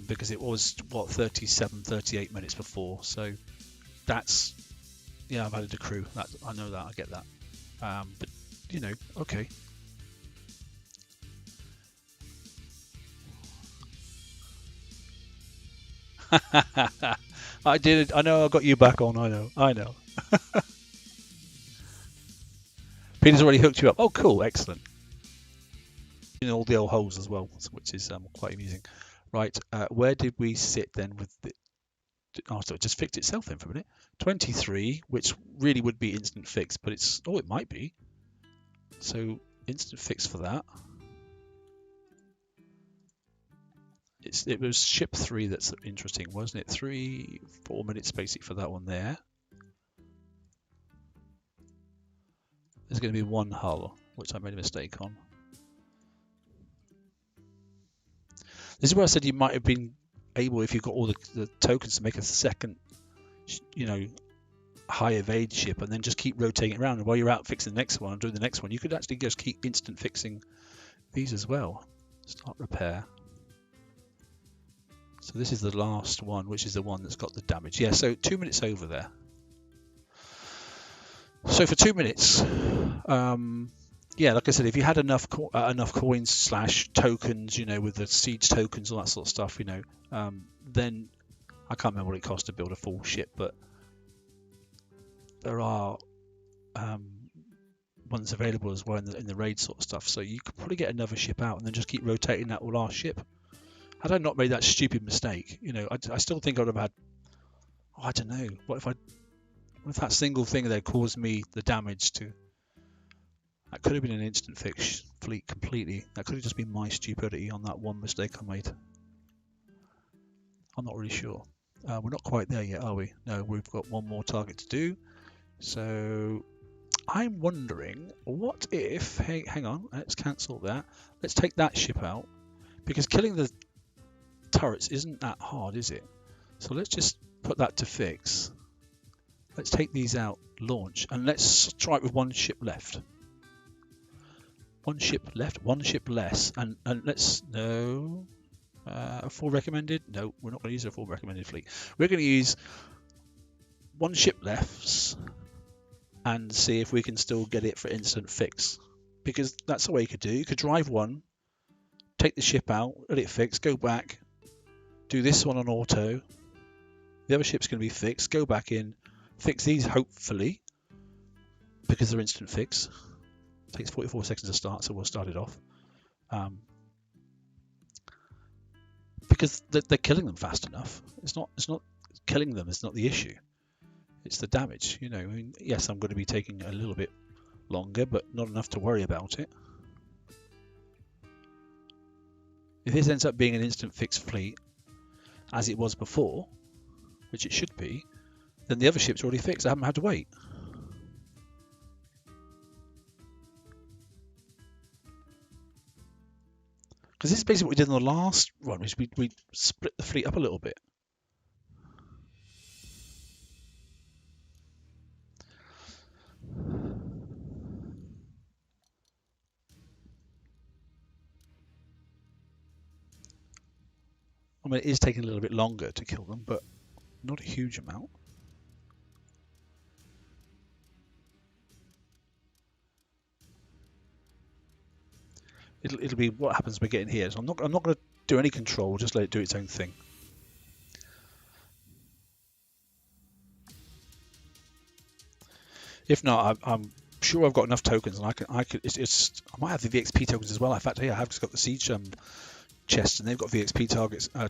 because it was, what, 37, 38 minutes before. So that's, yeah, I've added a crew. That, I know that, I get that. But, you know, okay. I did. I know I got you back on. I know. Peter's already hooked you up. Oh, cool. Excellent. In all the old holes as well, which is quite amusing. Right, where did we sit then with the... Oh, so it just fixed itself then for a minute. 23, which really would be instant fix, but it's... Oh, it might be. So, instant fix for that. It was ship 3 that's interesting, wasn't it? 4 minutes basic for that one there. There's going to be one hull, which I made a mistake on. This is where I said you might have been able, if you got all the tokens, to make a second, you know, high evade ship and then just keep rotating it around. And while you're out fixing the next one and doing the next one, you could actually just keep instant fixing these as well. Start repair. So this is the last one, which is the one that's got the damage. Yeah, so 2 minutes over there. So for 2 minutes, yeah, like I said, if you had enough coins / tokens, you know, with the siege tokens, all that sort of stuff, you know, then I can't remember what it costs to build a full ship, but there are ones available as well in the raid sort of stuff. So you could probably get another ship out and then just keep rotating that last ship. Had I not made that stupid mistake, you know, I still think I would have had, oh, I don't know, what if that single thing there caused me the damage to... That could have been an instant fix fleet completely. That could have just been my stupidity on that one mistake I made. I'm not really sure. We're not quite there yet, are we? No, we've got one more target to do. So I'm wondering, what if... Hey, hang on, let's cancel that. Let's take that ship out. Because killing the turrets isn't that hard, is it? So let's just put that to fix. Let's take these out, launch, and let's try it with one ship left. One ship left, one ship less, and let's... No... a full recommended? No, we're not going to use a full recommended fleet. We're going to use one ship left and see if we can still get it for instant fix. Because that's the way you could do. You could drive one, take the ship out, let it fix, go back, do this one on auto. The other ship's going to be fixed, go back in, fix these hopefully, because they're instant fix. It takes 44 seconds to start, so we'll start it off. Because they're killing them fast enough. It's not killing them. It's not the issue. It's the damage. You know, I mean, yes, I'm going to be taking a little bit longer, but not enough to worry about it. If this ends up being an instant fix fleet, as it was before, which it should be, then the other ship's already fixed. I haven't had to wait. Because this is basically what we did in the last run, which we split the fleet up a little bit. I mean, it is taking a little bit longer to kill them, but not a huge amount. It'll be what happens by getting here. So I'm not going to do any control. Just let it do its own thing. If not, I'm sure I've got enough tokens, and I could. I might have the VXP tokens as well. In fact, yeah, I have just got the siege chests, and they've got VXP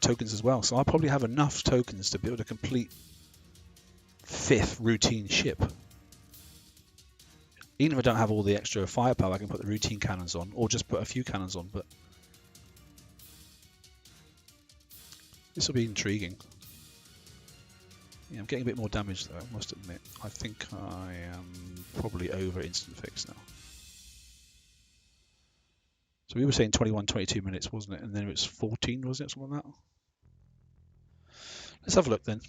tokens as well. So I'll probably have enough tokens to build a complete 5th routine ship. Even if I don't have all the extra firepower, I can put the routine cannons on, or just put a few cannons on, but this will be intriguing. Yeah, I'm getting a bit more damage though, I must admit. I think I am probably over instant fix now. So we were saying 21, 22 minutes, wasn't it? And then it was 14, wasn't it? Something like that. Let's have a look then.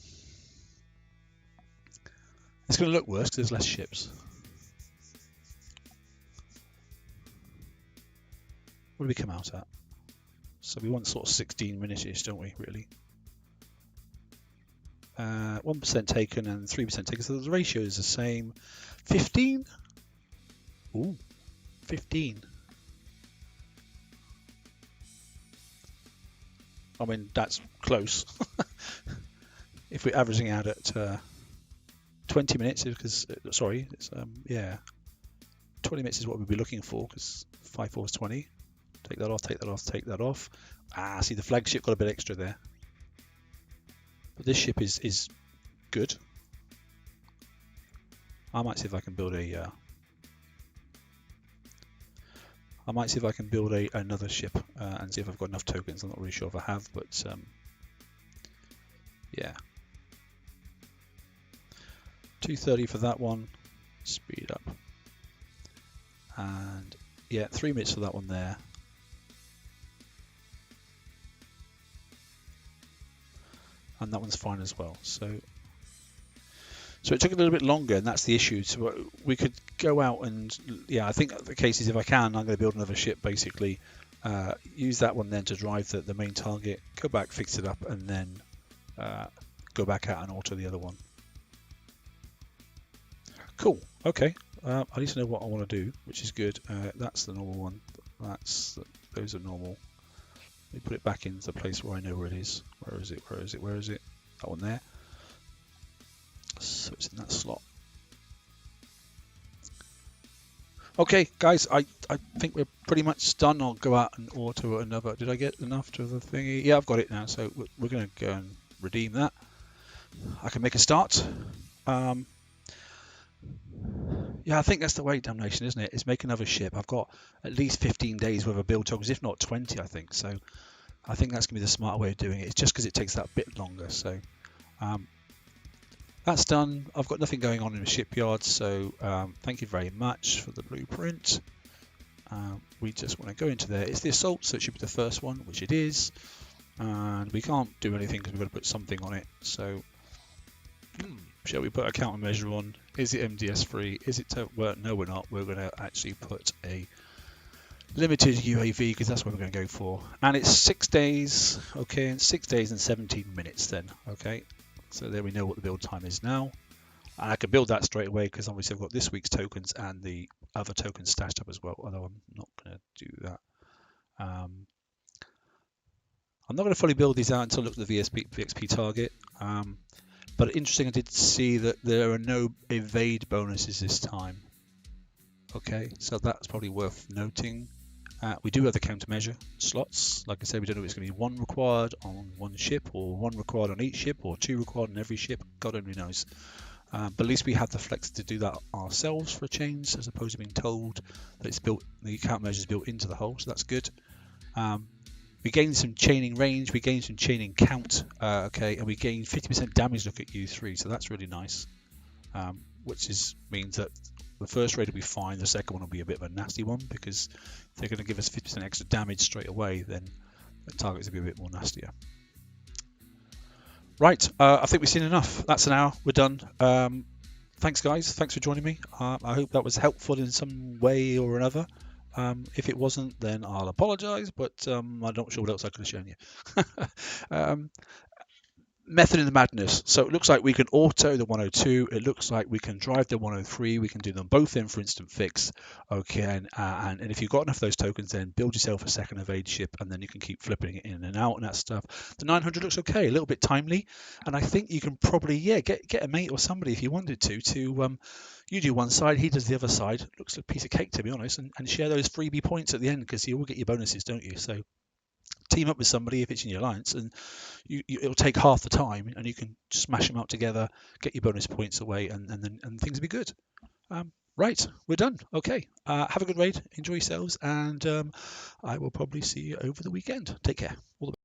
It's going to look worse because there's less ships. What do we come out at? So we want sort of 16 minutes-ish, don't we, really? 1% taken and 3% taken, so the ratio is the same. 15? Ooh, 15. I mean, that's close. If we're averaging out at 20 minutes, because, sorry, it's, yeah, 20 minutes is what we'd be looking for, because 5-4 is 20. Take that off, take that off, take that off. Ah, see, the flagship got a bit extra there. But this ship is good. I might see if I can build a. I might see if I can build another ship and see if I've got enough tokens. I'm not really sure if I have, but yeah. 230 for that one. Speed up. And yeah, 3 minutes for that one there. And that one's fine as well. So it took a little bit longer, and that's the issue. So we could go out and, yeah, I think the case is if I can, I'm going to build another ship, basically. Use that one then to drive the main target, go back, fix it up, and then go back out and alter the other one. Cool. Okay. I need to know what I want to do, which is good. That's the normal one. Those are normal. Let me put it back into the place where I know where it is. Where is it? Where is it? Where is it? That one there. So it's in that slot. Okay, guys, I think we're pretty much done. I'll go out and auto another. Did I get enough to the thingy? Yeah, I've got it now. So we're going to go and redeem that. I can make a start. Yeah, I think that's the way, Damnation, isn't it? It's make another ship. I've got at least 15 days worth of build tokens, if not 20, I think. So I think that's going to be the smarter way of doing it. It's just because it takes that bit longer. So that's done. I've got nothing going on in the shipyard. So thank you very much for the blueprint. We just want to go into there. It's the assault, so it should be the first one, which it is. And we can't do anything because we've got to put something on it. So shall we put a countermeasure on? Is it MDS free? Is it well, no, we're not. We're going to actually put a limited UAV because that's what we're going to go for. And it's 6 days, okay, and 6 days and 17 minutes then, okay. So there we know what the build time is now. And I can build that straight away because obviously I've got this week's tokens and the other tokens stashed up as well, although I'm not going to do that. I'm not going to fully build these out until I look at the VXP target. But interesting, I did see that there are no evade bonuses this time. Okay, so that's probably worth noting. We do have the countermeasure slots. Like I said, we don't know if it's going to be 1 required on 1 ship, or 1 required on each ship, or 2 required on every ship. God only knows. But at least we have the flex to do that ourselves for a change, as opposed to being told that it's built. The countermeasure is built into the hull, so that's good. We gained some chaining range, we gained some chaining count, okay, and we gained 50% damage look at U3, so that's really nice. Which means that the first raid will be fine, the second one will be a bit of a nasty one, because if they're going to give us 50% extra damage straight away, then the targets will be a bit more nastier. Right, I think we've seen enough. That's an hour, we're done. Thanks guys, thanks for joining me. I hope that was helpful in some way or another. If it wasn't, then I'll apologise, but I'm not sure what else I could have shown you. Method in the madness. So it looks like we can auto the 102. It looks like we can drive the 103. We can do them both in for instant fix. Okay, and if you've got enough of those tokens, then build yourself a second evade ship, and then you can keep flipping it in and out and that stuff. The 900 looks okay, a little bit timely, and I think you can probably get a mate or somebody if you wanted to. You do one side, he does the other side. Looks like a piece of cake, to be honest, and share those freebie points at the end, because you will get your bonuses, don't you? So team up with somebody if it's in your alliance, and it'll take half the time, and you can smash them out together, get your bonus points away, and things will be good. Right, we're done. Okay, have a good raid, enjoy yourselves, and I will probably see you over the weekend. Take care. All the best.